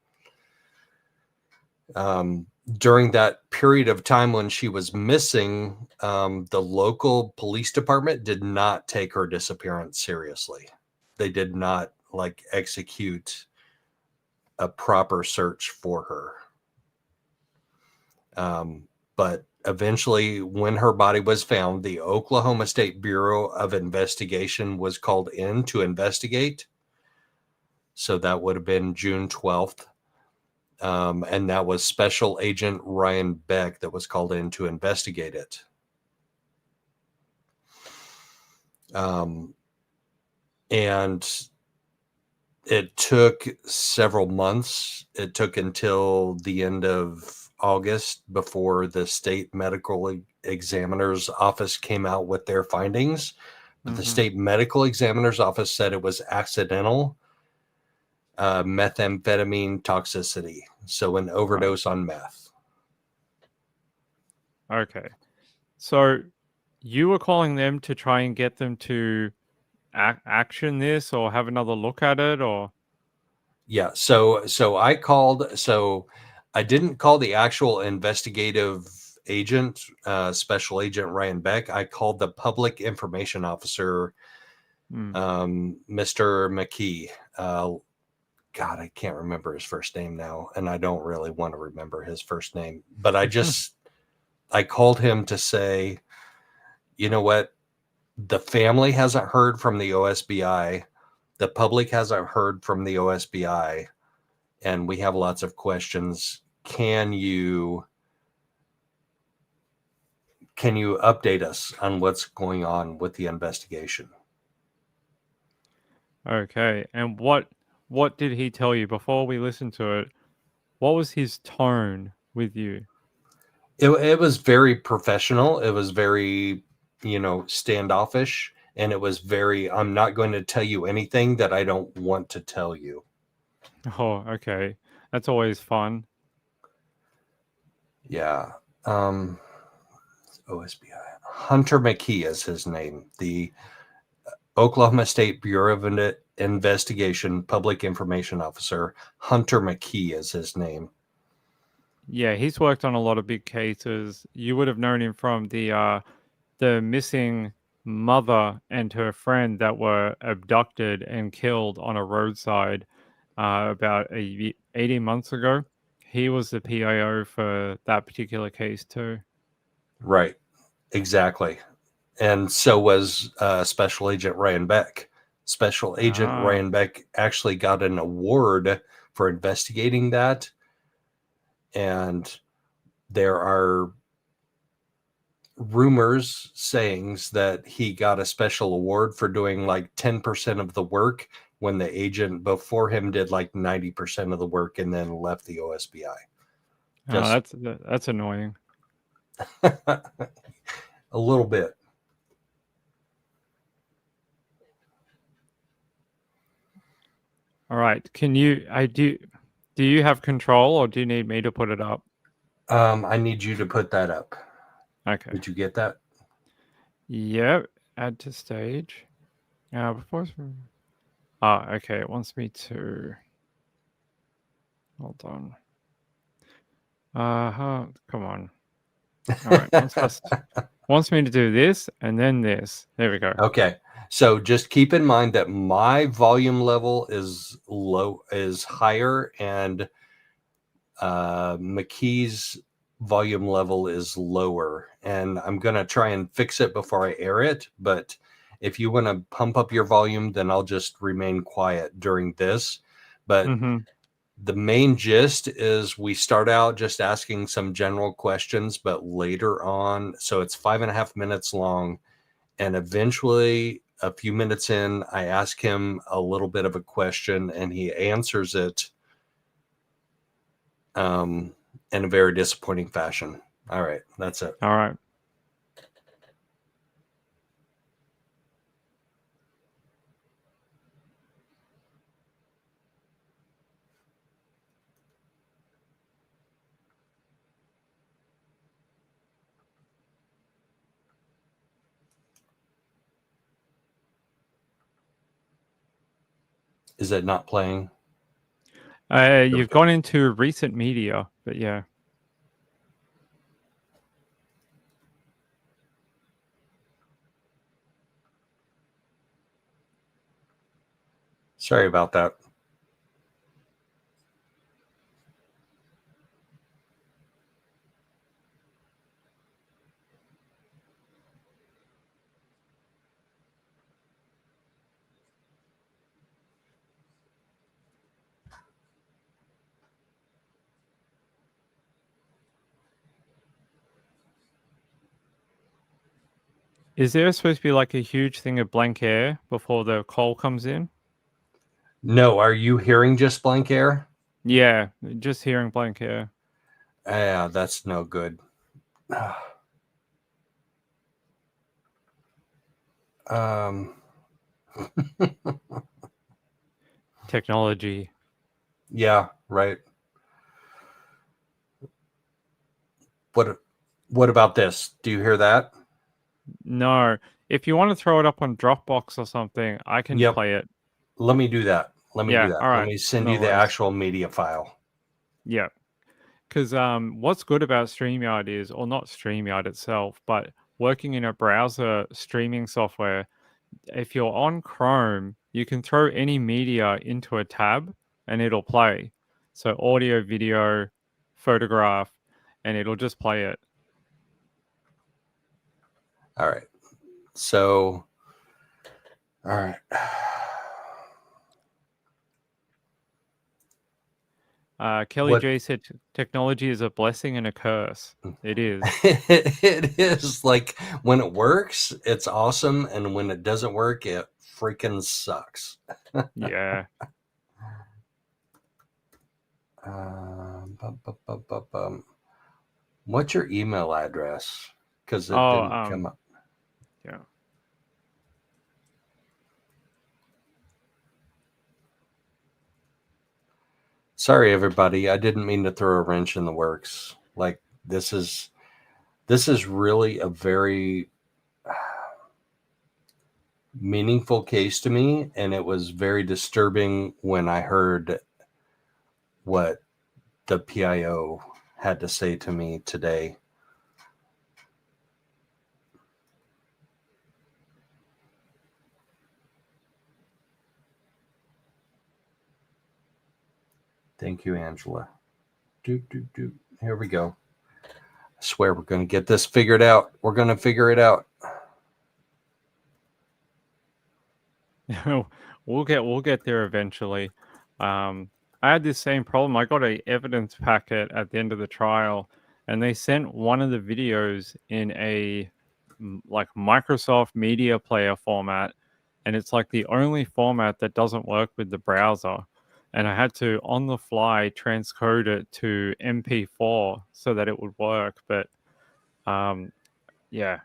During that period of time when she was missing, the local police department did not take her disappearance seriously. They did not execute a proper search for her. But eventually, when her body was found, the Oklahoma State Bureau of Investigation was called in to investigate. So that would have been June 12th. And that was Special Agent Ryan Beck that was called in to investigate it. And it took several months. It took until the end of August before the state medical examiner's office came out with their findings. But the state medical examiner's office said it was accidental methamphetamine toxicity. So an overdose on meth. Okay. So you were calling them to try and get them to action this or have another look at it, or? Yeah. So I called. So I didn't call the actual investigative agent, Special Agent Ryan Beck. I called the public information officer, Mr. McKee. God, I can't remember his first name now, and I don't really want to remember his first name. But I called him to say, you know what? The family hasn't heard from the OSBI. The public hasn't heard from the OSBI, and we have lots of questions. Can you update us on what's going on with the investigation? Okay. And what did he tell you before we listen to it? What was his tone with you? It was very professional. It was very, standoffish. And it was very, I'm not going to tell you anything that I don't want to tell you. Oh, okay. That's always fun. Yeah. OSBI. Hunter McKee is his name. The Oklahoma State Bureau of Investigation Public Information Officer. Hunter McKee is his name. Yeah, he's worked on a lot of big cases. You would have known him from the missing mother and her friend that were abducted and killed on a roadside about 18 months ago, he was the PIO for that particular case too. Right. Exactly. And so was Special Agent Ryan Beck. Special Agent Ryan Beck actually got an award for investigating that. And there are rumors, sayings that he got a special award for doing like 10% of the work when the agent before him did like 90% of the work and then left the OSBI. That's annoying. A little bit. All right. Do you have control, or do you need me to put it up? I need you to put that up. Okay. Did you get that? Yep. Add to stage. Okay. It wants me to. Hold on. Come on. All right. Wants me to do this and then this. There we go. Okay. So just keep in mind that my volume level is higher, and McKee's volume level is lower. And I'm going to try and fix it before I air it. But if you want to pump up your volume, then I'll just remain quiet during this. But the main gist is we start out just asking some general questions, but later on, so it's 5.5 minutes long. And eventually, a few minutes in, I ask him a little bit of a question, and he answers it in a very disappointing fashion. All right, that's it. All right. Is it not playing? You've gone into recent media, but yeah. Sorry about that. Is there supposed to be like a huge thing of blank air before the call comes in? No, are you hearing just blank air? Yeah, just hearing blank air. Yeah, that's no good. Technology. Yeah, right. What about this? Do you hear that? No. If you want to throw it up on Dropbox or something, I can play it. Let me do that. Let me do that. All right. Let me send No you the worries. actual media file. Yeah. Because what's good about StreamYard is, or not StreamYard itself, but working in a browser streaming software, if you're on Chrome, you can throw any media into a tab and it'll play. So audio, video, photograph, and it'll just play it. All right. So, all right. Kelly J said technology is a blessing and a curse. It is. It is. Like, when it works, it's awesome. And when it doesn't work, it freaking sucks. Yeah. What's your email address? Because it didn't come up. Yeah. Sorry, everybody. I didn't mean to throw a wrench in the works. Like, this is really a very meaningful case to me, and it was very disturbing when I heard what the PIO had to say to me today. Thank you, Angela. Here we go. I swear we're going to get this figured out. We're going to figure it out. We'll get there eventually. I had this same problem. I got a evidence packet at the end of the trial, and they sent one of the videos in a like Microsoft Media Player format, and it's like the only format that doesn't work with the browser. And I had to, on the fly, transcode it to MP4 so that it would work. But yeah,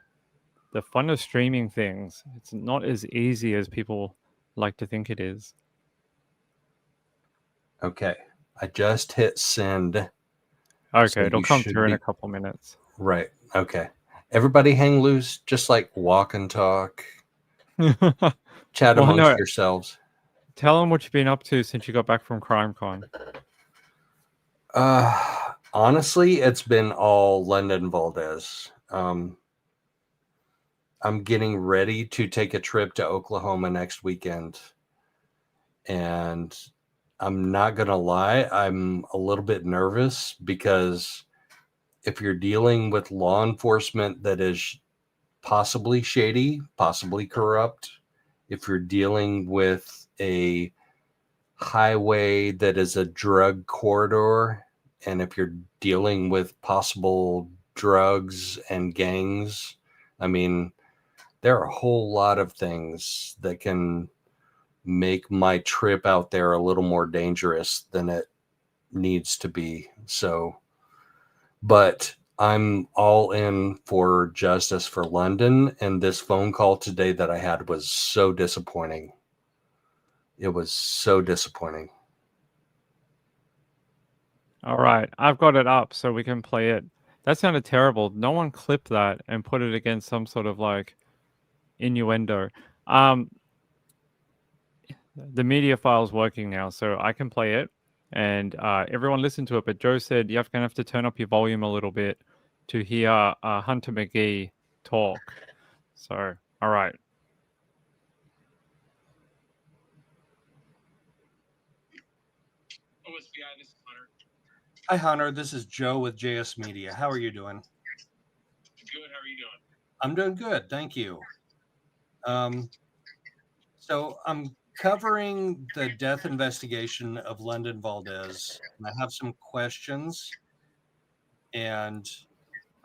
the fun of streaming things, it's not as easy as people like to think it is. Okay. I just hit send. Okay, So it'll you come should through in be- a couple minutes. Right. Okay. Everybody hang loose, just like walk and talk, chat Well, amongst no. yourselves. Tell them what you've been up to since you got back from CrimeCon. Honestly, it's been all London Valdez. I'm getting ready to take a trip to Oklahoma next weekend. And I'm not going to lie, I'm a little bit nervous because if you're dealing with law enforcement that is possibly shady, possibly corrupt, if you're dealing with a highway that is a drug corridor, and if you're dealing with possible drugs and gangs, I mean, there are a whole lot of things that can make my trip out there a little more dangerous than it needs to be. So, but I'm all in for justice for London. And this phone call today that I had was so disappointing. It was so disappointing. All right, I've got it up so we can play it. That sounded terrible. No one clipped that and put it against some sort of like innuendo. The media file's working now, so I can play it, and everyone listen to it. But Joe said you're going to have to turn up your volume a little bit to hear Hunter McGee talk. So, all right. OBSI, this is Hunter. Hi, Hunter. This is Joe with JSMedia. How are you doing? Good. How are you doing? I'm doing good. Thank you. So I'm covering the death investigation of London Valdez. And I have some questions, and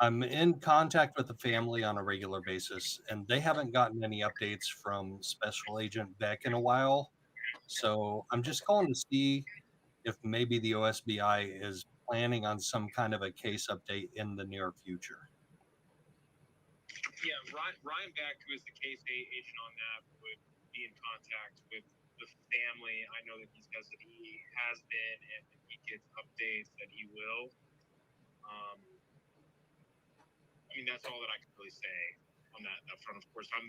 I'm in contact with the family on a regular basis, and they haven't gotten any updates from Special Agent Beck in a while. So I'm just calling to see if maybe the OSBI is planning on some kind of a case update in the near future. Yeah, Ryan Beck, who is the case agent on that, would be in contact with the family. I know that he says that he has been, and he gets updates that he will. I mean, that's all that I can really say on that front. Of course, I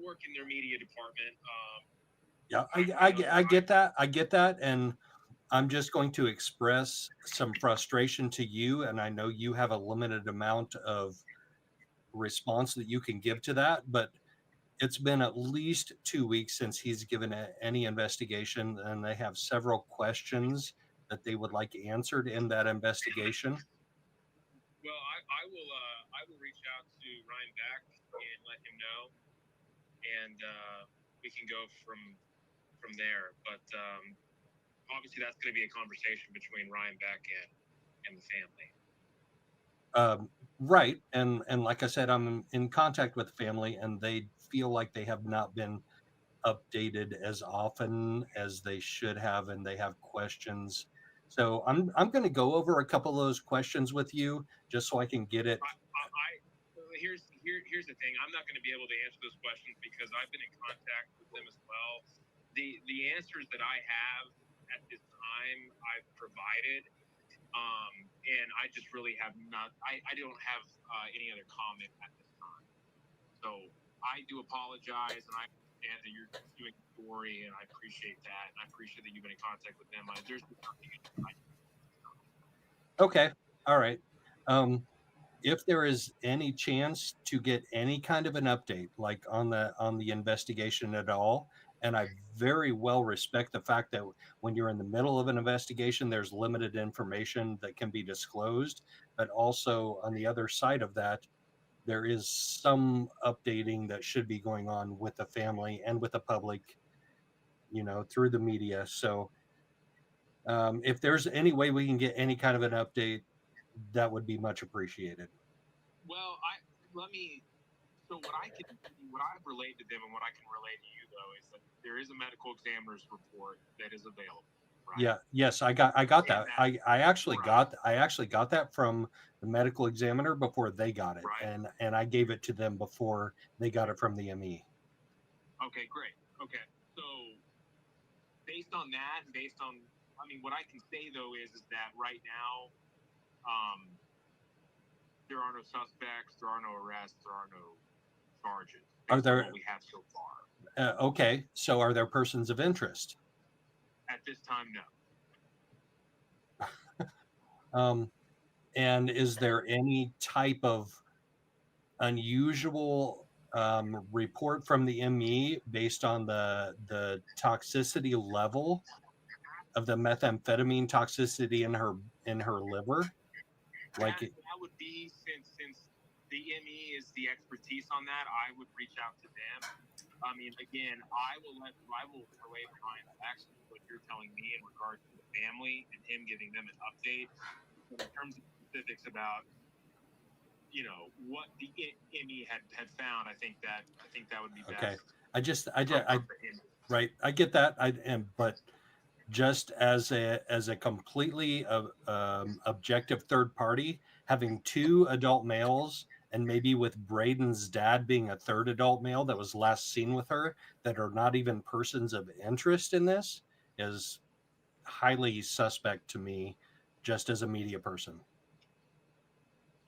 work in their media department. Yeah, I get that. I get that. And I'm just going to express some frustration to you. And I know you have a limited amount of response that you can give to that, but it's been at least 2 weeks since he's given any investigation, and they have several questions that they would like answered in that investigation. Well, I will reach out to Ryan Beck and let him know, and we can go from there. But obviously, that's going to be a conversation between Ryan Beck and the family. Right. And like I said, I'm in contact with the family, and they feel like they have not been updated as often as they should have, and they have questions. So I'm going to go over a couple of those questions with you just so I can get it. Here's the thing. I'm not going to be able to answer those questions because I've been in contact with them as well. The answers that I have at this time I've provided, and I just really have not. I don't have any other comment at this time. So I do apologize, and I understand that you're doing a story, and I appreciate that, and I appreciate that you've been in contact with them. There's nothing. Okay. All right. If there is any chance to get any kind of an update, like on the investigation at all, And I very well respect the fact that when you're in the middle of an investigation, there's limited information that can be disclosed. But also on the other side of that, there is some updating that should be going on with the family and with the public, through the media. So if there's any way we can get any kind of an update, that would be much appreciated. Well, so what I've relayed to them and what I can relay to you though is that there is a medical examiner's report that is available. Right? Yeah. Yes, I got that. I actually got that from the medical examiner before they got it, right. and I gave it to them before they got it from the ME. Okay, great. Okay, so based on that, what I can say though is that right now, there are no suspects, there are no arrests, there are no charges. Are there? What we have so far. Okay, so are there persons of interest? At this time, no. And is there any type of unusual report from the ME based on the toxicity level of the methamphetamine toxicity in her liver? Like that would be since the ME is the expertise on that, I would reach out to them. Again, I will relay behind actually what you're telling me in regards to the family and him giving them an update. But in terms of specifics about what the ME had found, I think that would be best. Okay. Right. I get that. But just as a completely objective third party, having two adult males, and maybe with Braden's dad being a third adult male that was last seen with her, that are not even persons of interest in this, is highly suspect to me, just as a media person.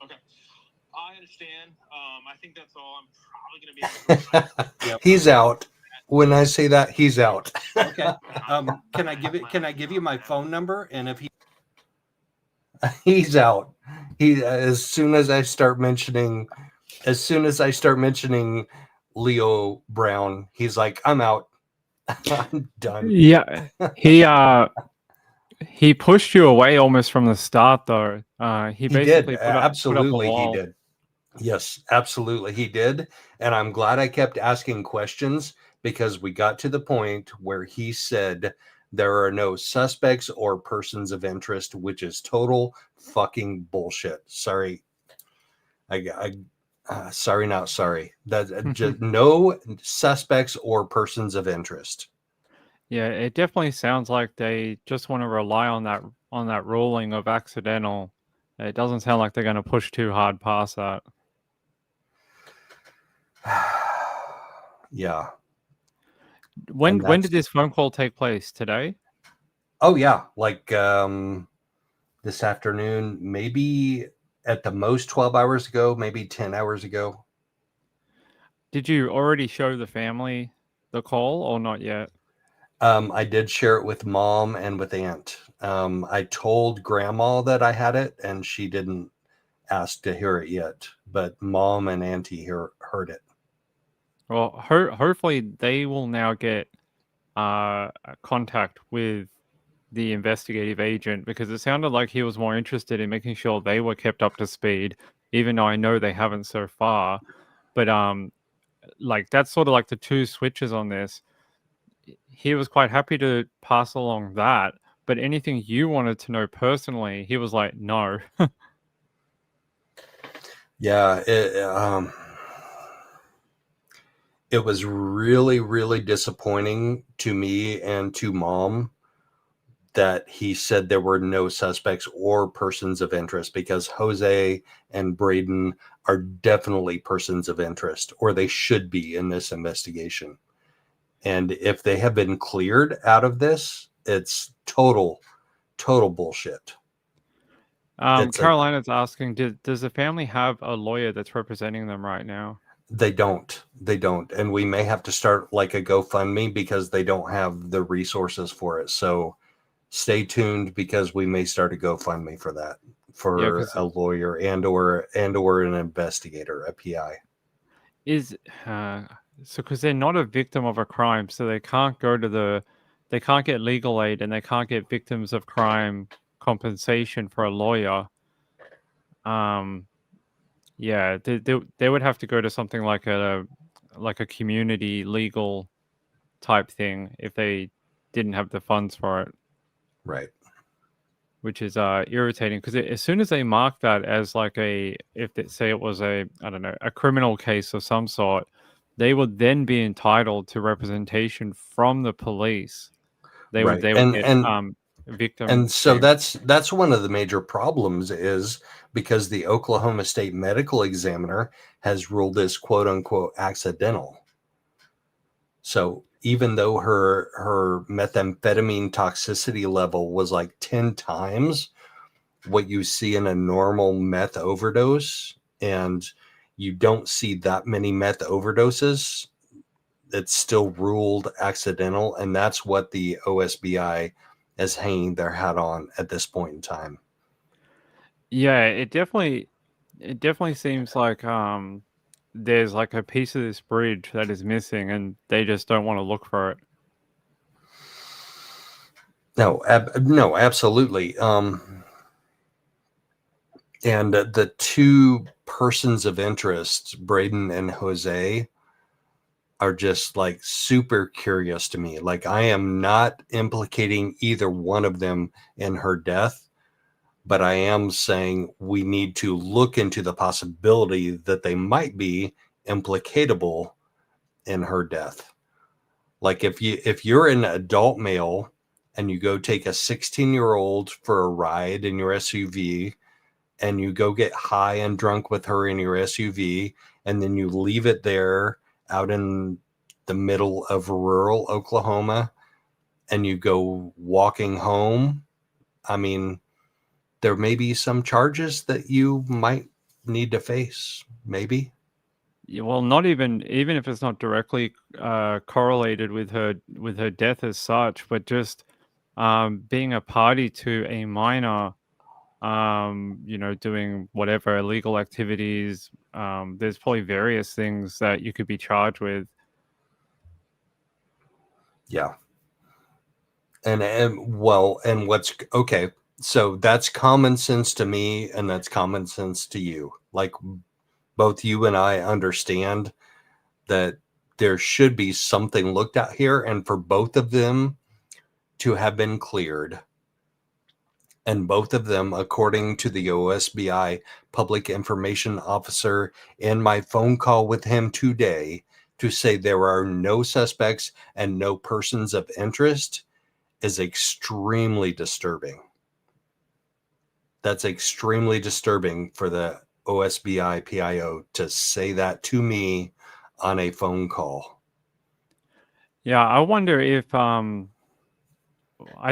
Okay, I understand. I think that's all. I'm probably going to be able to. He's out. When I say that, he's out. Okay. Can I give you my phone number? And if he's out, as soon as I start mentioning Leo Brown, he's like, I'm out. I'm done. Yeah. He pushed you away almost from the start, though. He basically did. Absolutely, he did. Yes, absolutely, he did. And I'm glad I kept asking questions, because we got to the point where he said there are no suspects or persons of interest, which is total fucking bullshit. Sorry. Sorry, not sorry. That just no suspects or persons of interest. Yeah, it definitely sounds like they just want to rely on that ruling of accidental. It doesn't sound like they're going to push too hard past that. Yeah. When did this phone call take place? Today? Oh yeah, like this afternoon, maybe at the most 12 hours ago, maybe 10 hours ago. Did you already show the family the call or not yet? I did share it with Mom and with Aunt. I told Grandma that I had it, and she didn't ask to hear it yet, but Mom and Auntie heard it. Well, hopefully they will now get contact with the investigative agent, because it sounded like he was more interested in making sure they were kept up to speed, even though I know they haven't so far. But like that's sort of like the two switches on this. He was quite happy to pass along that, but anything you wanted to know personally, he was like, no. Yeah, it was really, really disappointing to me and to Mom that he said there were no suspects or persons of interest, because Jose and Braden are definitely persons of interest, or they should be in this investigation. And if they have been cleared out of this, it's total bullshit. Carolina's asking, does the family have a lawyer that's representing them right now? They don't. And we may have to start like a GoFundMe, because they don't have the resources for it. So stay tuned, because we may start a GoFundMe for that, for a lawyer and or an investigator, a PI. So because they're not a victim of a crime, so they can't go to they can't get legal aid, and they can't get victims of crime compensation for a lawyer. Yeah, they would have to go to something like a community legal type thing if they didn't have the funds for it, Right. which is irritating because as soon as they mark that as like if they say it was I don't know, a criminal case of some sort, they would then be entitled to representation from the police. They would Right. get victim And so thing. that's one of the major problems is because the Oklahoma State Medical Examiner has ruled this quote unquote accidental. So even though her methamphetamine toxicity level was like 10 times what you see in a normal meth overdose, and you don't see that many meth overdoses, it's still ruled accidental. And that's what the OSBI is hanging their hat on at this point in time. Yeah, it definitely seems like there's like a piece of this bridge that is missing, and they just don't want to look for it. No, no, absolutely. And the two persons of interest, Braden and Jose, are just like super curious to me. Like, I am not implicating either one of them in her death, but I am saying we need to look into the possibility that they might be implicatable in her death. Like, if you're an adult male and you go take a 16-year-old for a ride in your SUV, and you go get high and drunk with her in your SUV, and then you leave it there out in the middle of rural Oklahoma, and you go walking home, I mean, there may be some charges that you might need to face, maybe. Yeah, well, not even if it's not directly correlated with her death as such, but just being a party to a minor, doing whatever illegal activities. There's probably various things that you could be charged with. Yeah. And what's okay. So that's common sense to me, and that's common sense to you. Like, both you and I understand that there should be something looked at here, and for both of them to have been cleared. And both of them, according to the OSBI public information officer in my phone call with him today, to say there are no suspects and no persons of interest is extremely disturbing. That's extremely disturbing for the OSBI PIO to say that to me on a phone call. Yeah, I wonder if I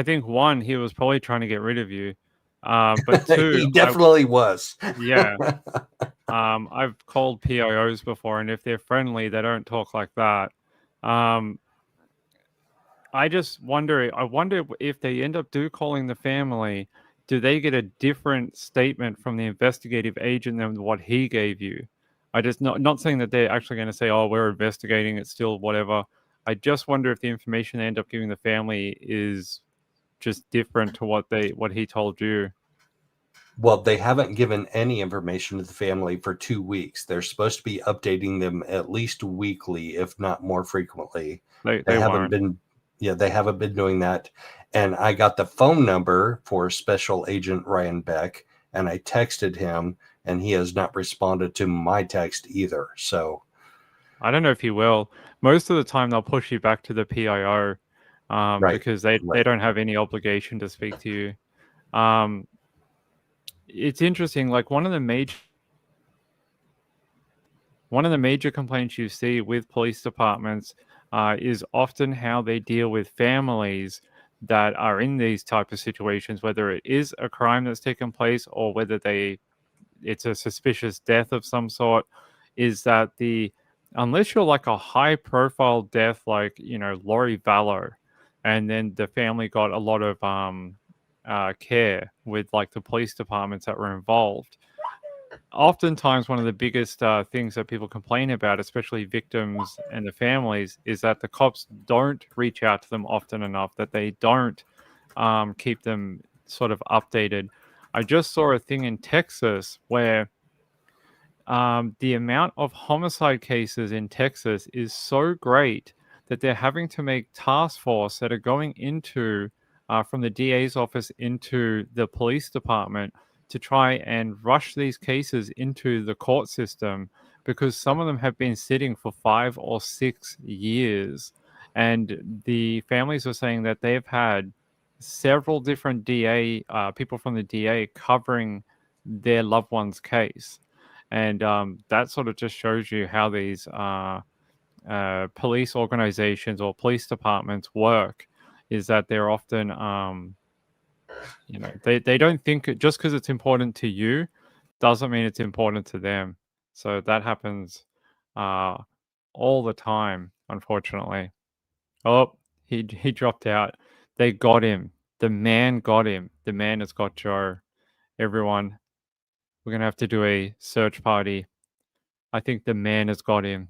think one, he was probably trying to get rid of you, but two, He definitely was. yeah. I've called PIOs before, and if they're friendly, they don't talk like that. I just wonder. I wonder if they end up calling the family, do they get a different statement from the investigative agent than what he gave you? I just not saying that they're actually going to say, "Oh, we're investigating. It's still whatever." I just wonder if the information they end up giving the family is just different to what he told you. Well, they haven't given any information to the family for 2 weeks. They're supposed to be updating them at least weekly, if not more frequently. They haven't won't. been, they haven't been doing that. And I got the phone number for Special Agent Ryan Beck, and I texted him, and he has not responded to my text either. So I don't know if he will. Most of the time, they'll push you back to the PIO because they don't have any obligation to speak to you. It's interesting. Like one of the major complaints you see with police departments is often how they deal with families that are in these type of situations, whether it is a crime that's taken place or whether it's a suspicious death of some sort. Is that unless you're like a high profile death, like Lori Vallow, and then the family got a lot of care with like the police departments that were involved. oftentimes one of the biggest things that people complain about, especially victims and the families, is that the cops don't reach out to them often enough, that they don't keep them sort of updated. I just saw a thing in Texas where the amount of homicide cases in Texas is so great that they're having to make task force that are going into from the DA's office into the police department to try and rush these cases into the court system, because some of them have been sitting for 5 or 6 years. And the families are saying that they've had several different people from the DA covering their loved one's case. And that sort of just shows you how these police organizations or police departments work, is that they're often, they don't think just because it's important to you doesn't mean it's important to them. So that happens all the time, unfortunately. Oh, he dropped out. They got him. The man got him. The man has got Joe. Everyone, we're going to have to do a search party. I think the man has got him.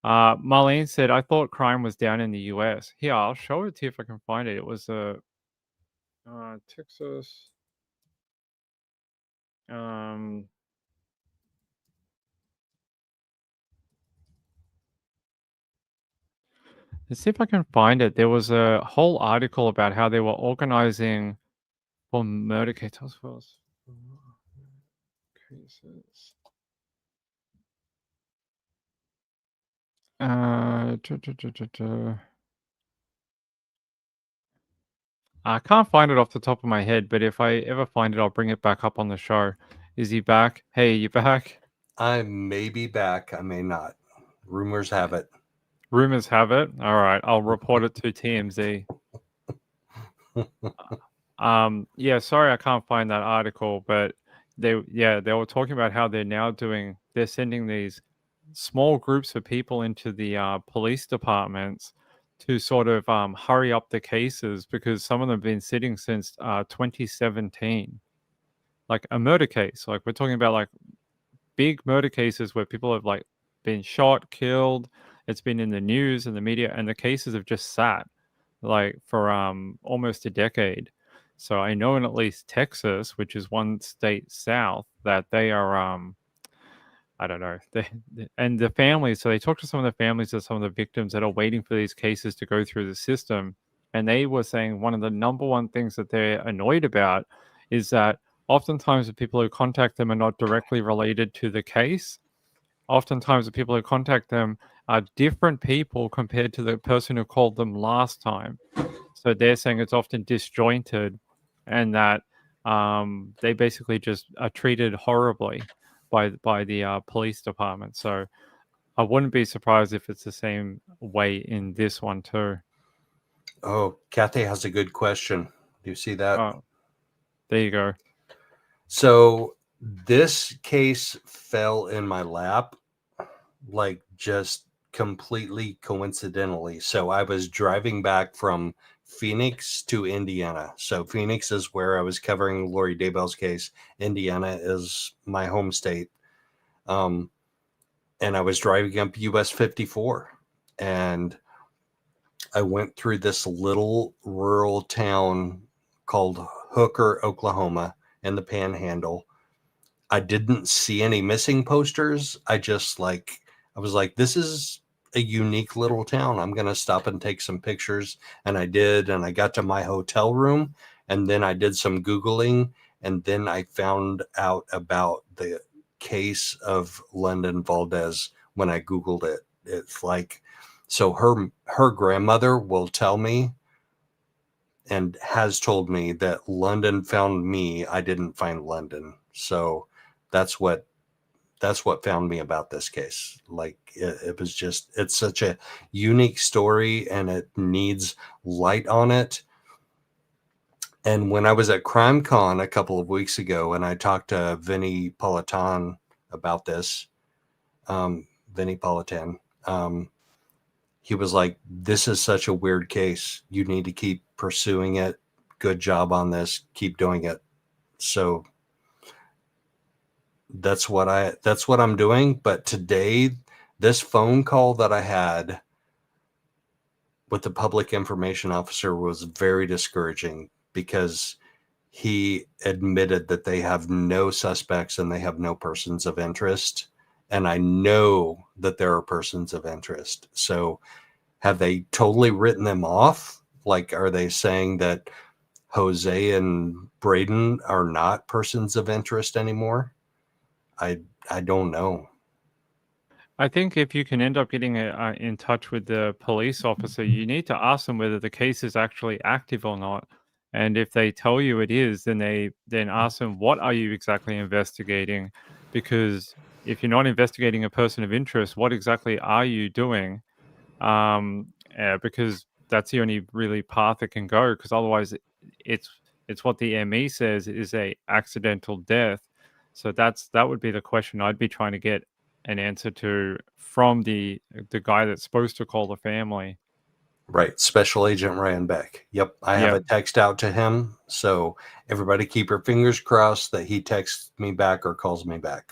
Marlene said, I thought crime was down in the US. Here, I'll show it to you if I can find it. It was Texas. Let's see if I can find it. There was a whole article about how they were organizing for murder cases. I can't find it off the top of my head, but if I ever find it, I'll bring it back up on the show. Is he back? Hey, you back? I may be back. I may not. Rumors have it. Rumors have it. All right, I'll report it to TMZ. Yeah, sorry I can't find that article, but they were talking about how they're sending these small groups of people into the police departments to sort of hurry up the cases, because some of them have been sitting since 2017. Like a murder case, like we're talking about like big murder cases where people have like been shot, killed. It's been in the news and the media, and the cases have just sat like for almost a decade. So I know in at least Texas, which is one state south, that they are I don't know. And the families, so they talked to some of the families of some of the victims that are waiting for these cases to go through the system. And they were saying one of the number one things that they're annoyed about is that oftentimes the people who contact them are not directly related to the case. Oftentimes the people who contact them are different people compared to the person who called them last time. So they're saying it's often disjointed, and that they basically just are treated horribly by the police department. So I wouldn't be surprised if it's the same way in this one too. Oh, Kathy has a good question. Do you see that? Oh, there you go. So this case fell in my lap, like just completely coincidentally. So I was driving back from Phoenix to Indiana. So Phoenix is where I was covering Lori Daybell's case. Indiana is my home state. And I was driving up US 54, and I went through this little rural town called Hooker, Oklahoma, in the Panhandle. I didn't see any missing posters. I was like, this is a unique little town. I'm going to stop and take some pictures. And I did. And I got to my hotel room, and then I did some Googling. And then I found out about the case of London Valdez when I Googled it. It's like, so her grandmother will tell me and has told me that London found me. I didn't find London. So that's what found me about this case. Like it was just, it's such a unique story, and it needs light on it. And when I was at CrimeCon a couple of weeks ago, and I talked to Vinny Politan about this, Vinny Politan, he was like, this is such a weird case. You need to keep pursuing it. Good job on this. Keep doing it. So That's what I'm doing. But today, this phone call that I had with the public information officer was very discouraging, because he admitted that they have no suspects and they have no persons of interest. And I know that there are persons of interest. So have they totally written them off? Like, are they saying that Jose and Braden are not persons of interest anymore? I don't know. I think if you can end up getting in touch with the police officer, you need to ask them whether the case is actually active or not. And if they tell you it is, then ask them, what are you exactly investigating? Because if you're not investigating a person of interest, what exactly are you doing? Because that's the only really path it can go. Because otherwise, it's it's what the ME says is a accidental death. So that would be the question I'd be trying to get an answer to from the guy that's supposed to call the family. Right. Special Agent Ryan Beck. Yep. I have Yeah, a text out to him. So everybody keep your fingers crossed that he texts me back or calls me back.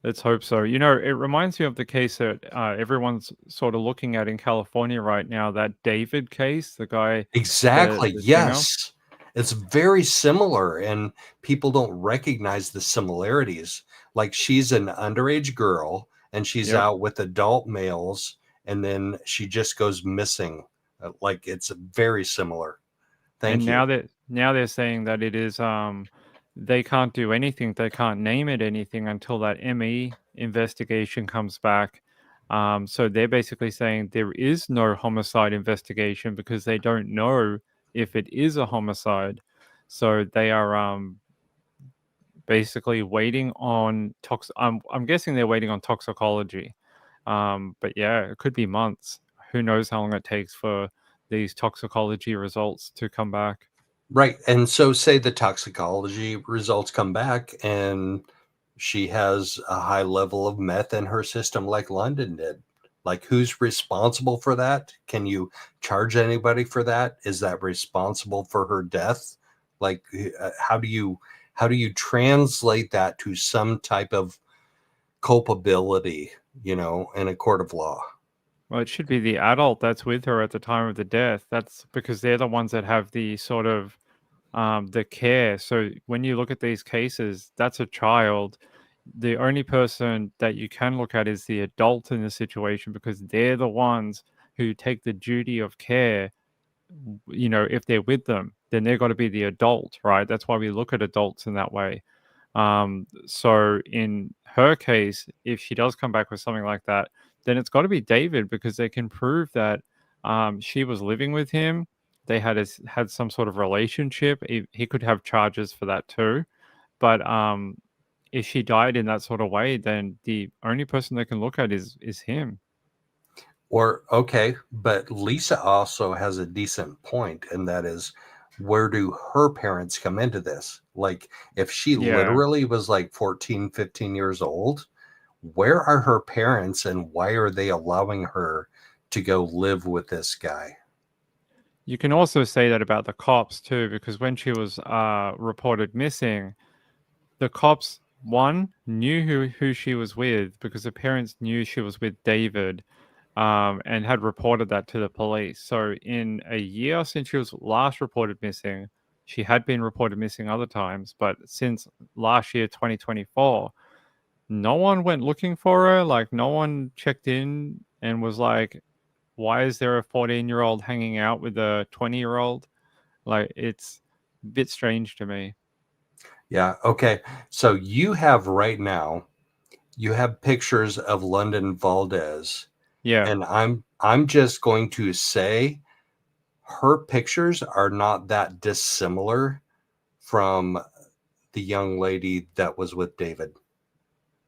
let's hope so. You know, it reminds me of the case that everyone's sort of looking at in California right now, that David case, the guy, Exactly. the singer. Yes. It's very similar, and people don't recognize the similarities. Like, she's an underage girl and she's Yep. out with adult males, and then she just goes missing. Like, it's very similar. And Thank you. now they're saying that it is they can't do anything, they can't name it anything until that ME investigation comes back. So they're basically saying there is no homicide investigation because they don't know if it is a homicide. So they are basically waiting on I'm guessing they're waiting on toxicology. But yeah, it could be months. Who knows how long it takes for these toxicology results to come back. Right. And so, say the toxicology results come back and she has a high level of meth in her system, like London did. Like, who's responsible for that? Can you charge anybody for that? Is that responsible for her death? Like, how do you translate that to some type of culpability, in a court of law? Well, it should be the adult that's with her at the time of the death. That's because they're the ones that have the sort of the care. So when you look at these cases, that's a child. The only person that you can look at is the adult in the situation because they're the ones who take the duty of care. You know, if they're with them, then they've got to be the adult, right? That's why we look at adults in that way. So in her case, if she does come back with something like that, then it's got to be David because they can prove that she was living with him. They had some sort of relationship. He could have charges for that too. But if she died in that sort of way, then the only person they can look at is him. Or, okay, but Lisa also has a decent point, and that is, where do her parents come into this? Like, if she Yeah. literally was like 14, 15 years old, where are her parents and why are they allowing her to go live with this guy? You can also say that about the cops too, because when she was reported missing, the cops one knew who she was with because the parents knew she was with David, and had reported that to the police. So in a year since she was last reported missing, she had been reported missing other times, but since last year, 2024, no one went looking for her. Like no one checked in and was like, "Why is there a 14-year-old hanging out with a 20-year-old?" Like it's a bit strange to me. Yeah, okay. So you have right now, you have pictures of London Valdez, Yeah. and I'm just going to say her pictures are not that dissimilar from the young lady that was with David.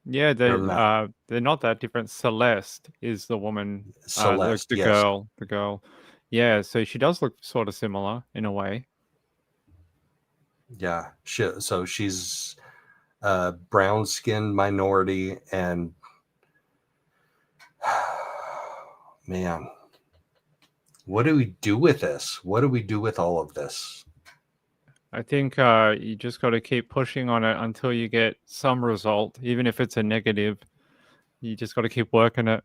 Yeah, They're not. they're not that different. Celeste is the woman, Celeste, the yes. girl, the girl. Yeah, so she does look sort of similar in a way. Yeah. So she's a brown skinned minority, and man, what do we do with this? What do we do with all of this? I think you just got to keep pushing on it until you get some result, even if it's a negative. You just got to keep working it.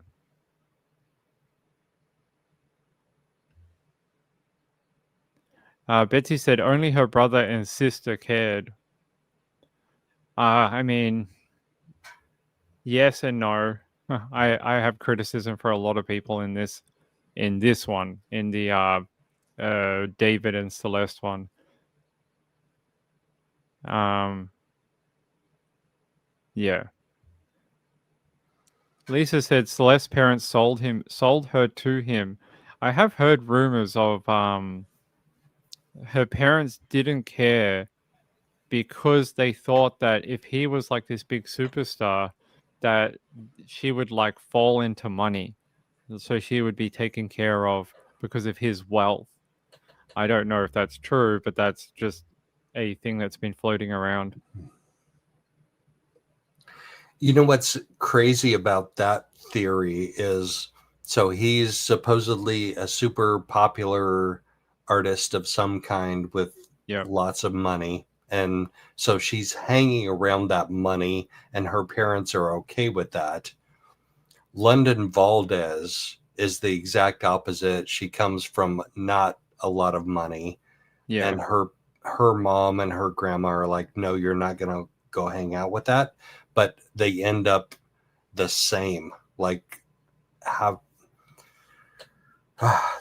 Betsy said only her brother and sister cared. I mean, yes and no. I have criticism for a lot of people in this one, in the David and Celeste one. Yeah. Lisa said Celeste's parents sold her to him. I have heard rumors of her parents didn't care because they thought that if he was like this big superstar, that she would like fall into money. So she would be taken care of because of his wealth. I don't know if that's true, but that's just a thing that's been floating around. You know what's crazy about that theory is, so he's supposedly a super popular artist of some kind with lots of money. And so she's hanging around that money and her parents are okay with that. London Valdez is the exact opposite. She comes from not a lot of money. Yeah. And her mom and her grandma are like, no, you're not going to go hang out with that. But they end up the same. Like, how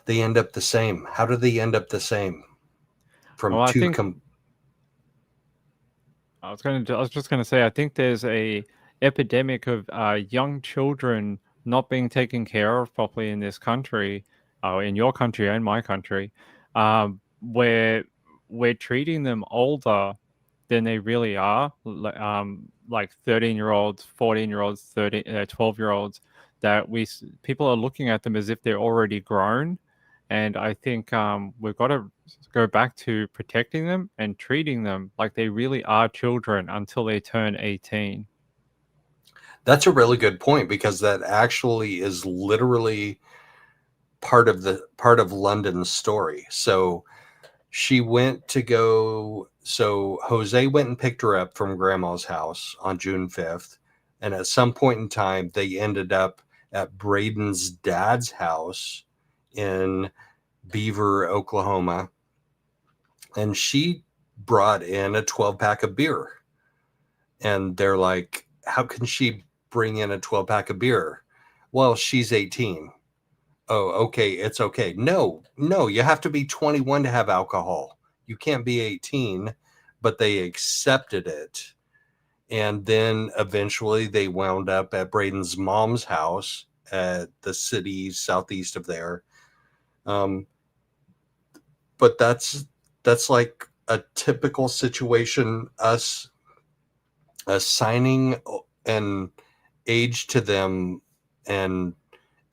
they end up the same? How do they end up the same? From Well, two. I was just going to say, I think there's a epidemic of young children not being taken care of properly in this country, in your country and my country, where we're treating them older than they really are, like 13-year-olds, 14-year-olds, 12-year-olds, that people are looking at them as if they're already grown. And I think we've got to go back to protecting them and treating them like they really are children until they turn 18. That's a really good point, because that actually is literally part of London's story. So she went to go. So Jose went and picked her up from grandma's house on June 5th. And at some point in time, they ended up at Braden's dad's house in Beaver, Oklahoma. And she brought in a 12-pack of beer. And they're like, how can she bring in a 12-pack of beer? Well, she's 18. Oh, okay, it's okay. No, you have to be 21 to have alcohol. You can't be 18, but they accepted it. And then eventually they wound up at Braden's mom's house at the city southeast of there. But that's like a typical situation, us assigning an age to them and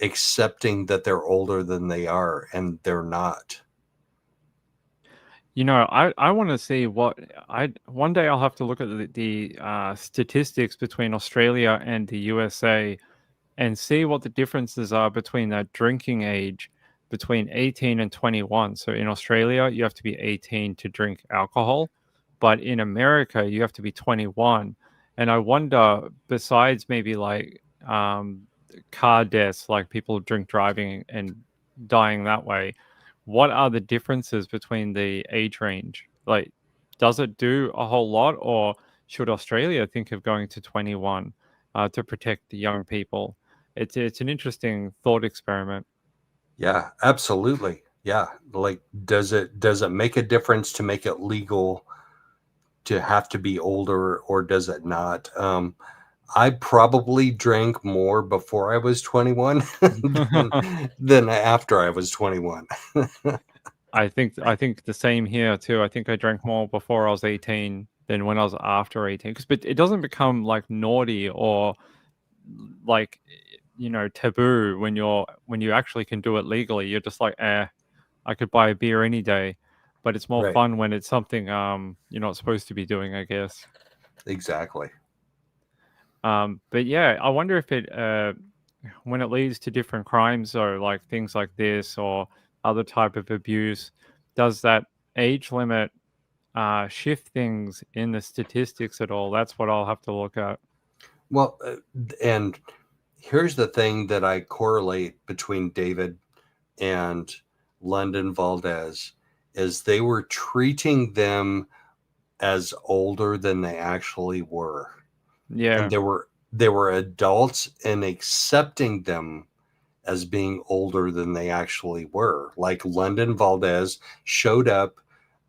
accepting that they're older than they are, and they're not. You know, I want to see one day I'll have to look at the statistics between Australia and the USA and see what the differences are between that drinking age between 18 and 21. So in Australia, you have to be 18 to drink alcohol, but in America, you have to be 21. And I wonder, besides maybe like car deaths, like people drink driving and dying that way, what are the differences between the age range? Like, does it do a whole lot, or should Australia think of going to 21 to protect the young people? It's an interesting thought experiment. Yeah, absolutely. Yeah, like does it make a difference to make it legal to have to be older, or does it not? I probably drank more before I was 21 than after I was 21. I think the same here too. I think I drank more before I was 18 than when I was after 18, but it doesn't become like naughty or like, you know, taboo when you actually can do it legally. You're just like, I could buy a beer any day. But it's more fun when it's something you're not supposed to be doing, I guess. Exactly. But yeah, I wonder if it when it leads to different crimes, or like things like this or other type of abuse, does that age limit shift things in the statistics at all. That's what I'll have to look at. Well, and here's the thing that I correlate between David and London Valdez is they were treating them as older than they actually were. Yeah. And they were adults and accepting them as being older than they actually were. Like London Valdez showed up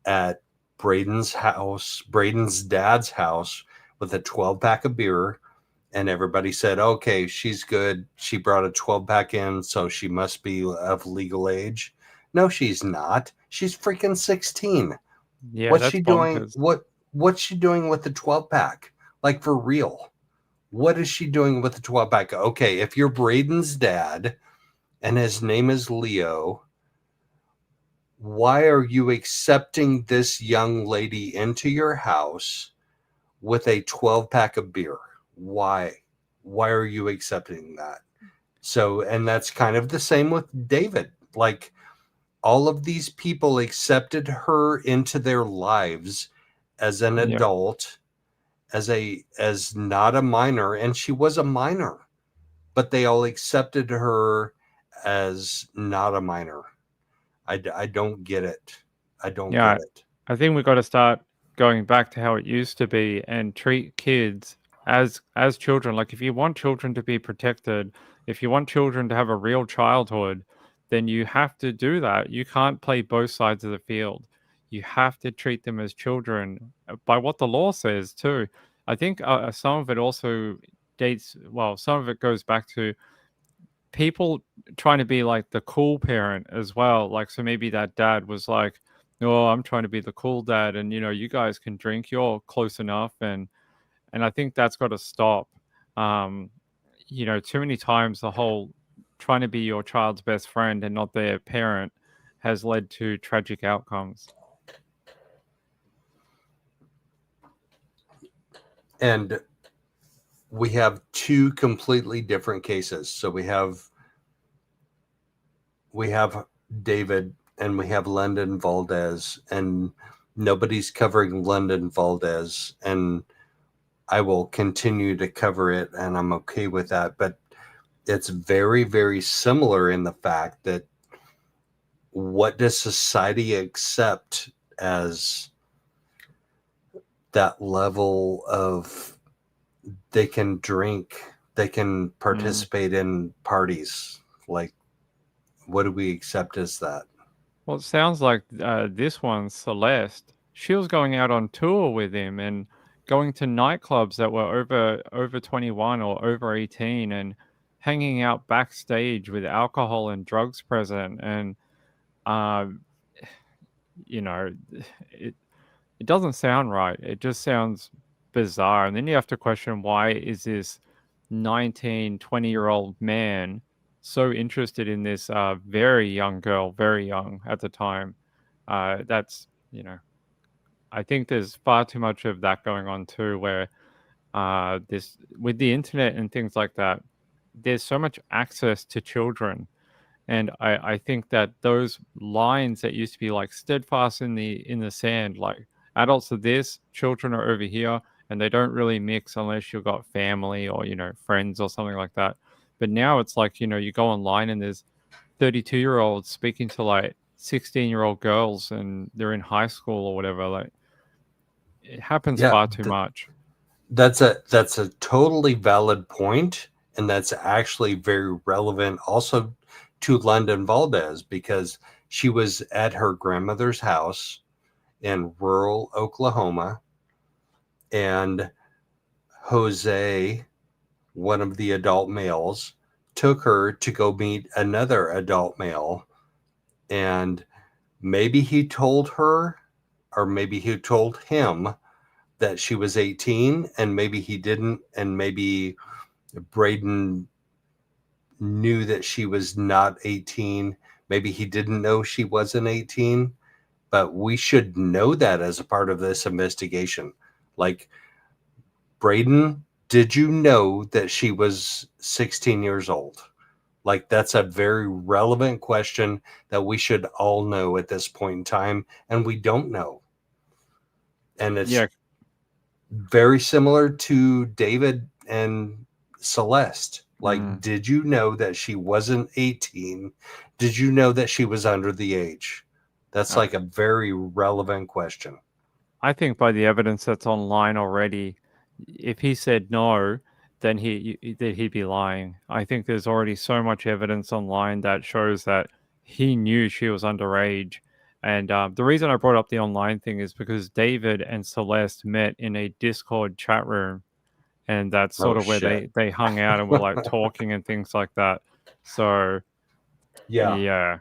at Braden's dad's house with a 12-pack of beer, and everybody said, okay, she's good. She brought a 12-pack in, so she must be of legal age. No, she's not. She's freaking 16. Yeah, What's that's she doing? bonkers. What's she doing with the 12-pack? Like, for real. What is she doing with the 12-pack? Okay, if you're Braden's dad and his name is Leo, why are you accepting this young lady into your house with a 12-pack of beer? Why? Why are you accepting that? So, and that's kind of the same with David. Like, all of these people accepted her into their lives as an Yeah. adult, as not a minor, and she was a minor, but they all accepted her as not a minor. I don't get it. I don't Yeah, get it. I think we've got to start going back to how it used to be and treat kids as children. Like, if you want children to be protected, if you want children to have a real childhood, then you have to do that. You can't play both sides of the field. You have to treat them as children by what the law says too. I think some of it also some of it goes back to people trying to be like the cool parent as well. Like, so maybe that dad was like, "Oh, I'm trying to be the cool dad, and you guys can drink. You're close enough." And I think that's got to stop. Um, too many times the whole trying to be your child's best friend and not their parent has led to tragic outcomes. And we have two completely different cases. So we have David and we have London Valdez, and nobody's covering London Valdez, and I will continue to cover it, and I'm okay with that. But it's very, very similar in the fact that what does society accept as that level of they can drink, they can participate in parties? Like, what do we accept as that? Well, it sounds like this one, Celeste, she was going out on tour with him and going to nightclubs that were over 21 or over 18 and hanging out backstage with alcohol and drugs present. And uh, you know, it it doesn't sound right. It just sounds bizarre. And then you have to question, why is this 19, 20-year-old man so interested in this very young girl, very young at the time? That's, I think there's far too much of that going on too, where this with the internet and things like that, there's so much access to children. And I think that those lines that used to be like steadfast in the sand, like adults are this, children are over here, and they don't really mix unless you've got family or friends or something like that. But now it's like you go online and there's 32-year-olds speaking to like 16-year-old girls, and they're in high school or whatever. Like, it happens far too much. That's a totally valid point, and that's actually very relevant also to London Valdez, because she was at her grandmother's house in rural Oklahoma, and Jose, one of the adult males, took her to go meet another adult male, and maybe he told her, or maybe he told him, that she was 18, and maybe he didn't, and maybe Braden knew that she was not 18. Maybe he didn't know she wasn't 18, but we should know that as a part of this investigation. Like, Braden, did you know that she was 16 years old? Like, that's a very relevant question that we should all know at this point in time, and we don't know. and it's Yeah. very similar to David and Celeste. Like, Mm. did you know that she wasn't 18? Did you know that she was under the age? That's like a very relevant question. I think by the evidence that's online already, if he said no, then he'd be lying. I think there's already so much evidence online that shows that he knew she was underage. And the reason I brought up the online thing is because David and Celeste met in a Discord chat room, and that's sort Oh, of where shit. they hung out and were like talking and things like that. So yeah.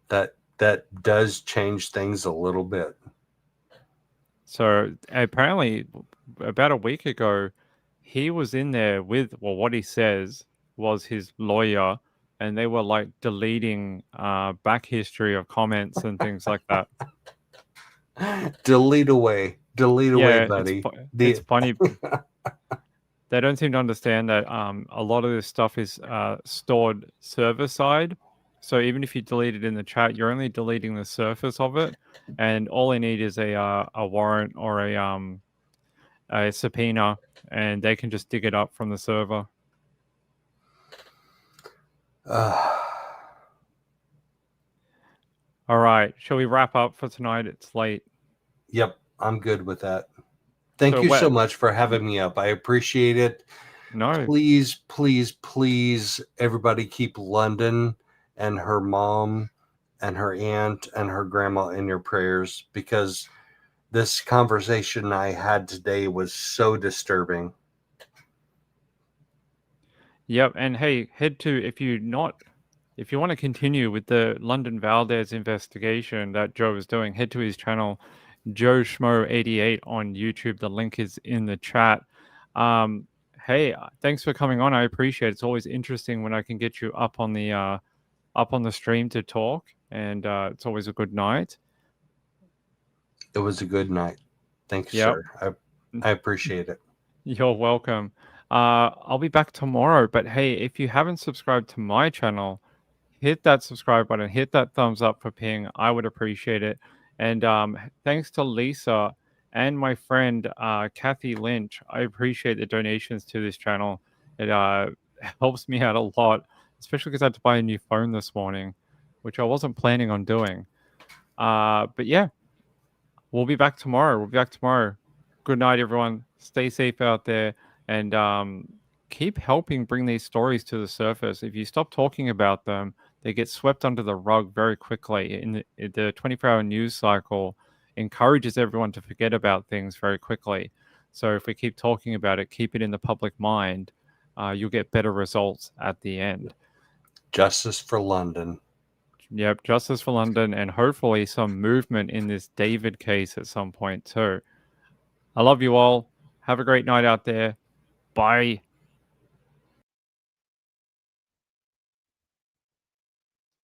That does change things a little bit. So apparently, about a week ago, he was in there with, well, what he says was his lawyer, and they were like deleting back history of comments and things like that. Delete away, Yeah, buddy. it's funny. They don't seem to understand that a lot of this stuff is stored server side. So even if you delete it in the chat, you're only deleting the surface of it, and all they need is a warrant or a subpoena, and they can just dig it up from the server. All right, shall we wrap up for tonight? It's late. Yep, I'm good with that. Thank So you so much for having me up. I appreciate it. No, Please, please, please, everybody keep London and her mom and her aunt and her grandma in your prayers, because this conversation I had today was so disturbing. Yep, and hey, head to, if you want to continue with the London Valdez investigation that Joe is doing, head to his channel, Joe Schmo88 on YouTube. The link is in the chat. Hey, thanks for coming on. I appreciate it. It's always interesting when I can get you up on the stream to talk, and it's always a good night. It was a good night. Thank you, sir. I appreciate it. You're welcome. I'll be back tomorrow, but hey, if you haven't subscribed to my channel, hit that subscribe button, hit that thumbs up for Ping. I would appreciate it. And thanks to Lisa and my friend Kathy Lynch. I appreciate the donations to this channel. It helps me out a lot, especially because I had to buy a new phone this morning, which I wasn't planning on doing. But yeah, we'll be back tomorrow. Good night, everyone. Stay safe out there, and keep helping bring these stories to the surface. If you stop talking about them, they get swept under the rug very quickly. In the 24-hour news cycle encourages everyone to forget about things very quickly. So if we keep talking about it, keep it in the public mind, you'll get better results at the end. Justice for London. Yep, justice for London, and hopefully some movement in this David case at some point too. I love you all. Have a great night out there. Bye.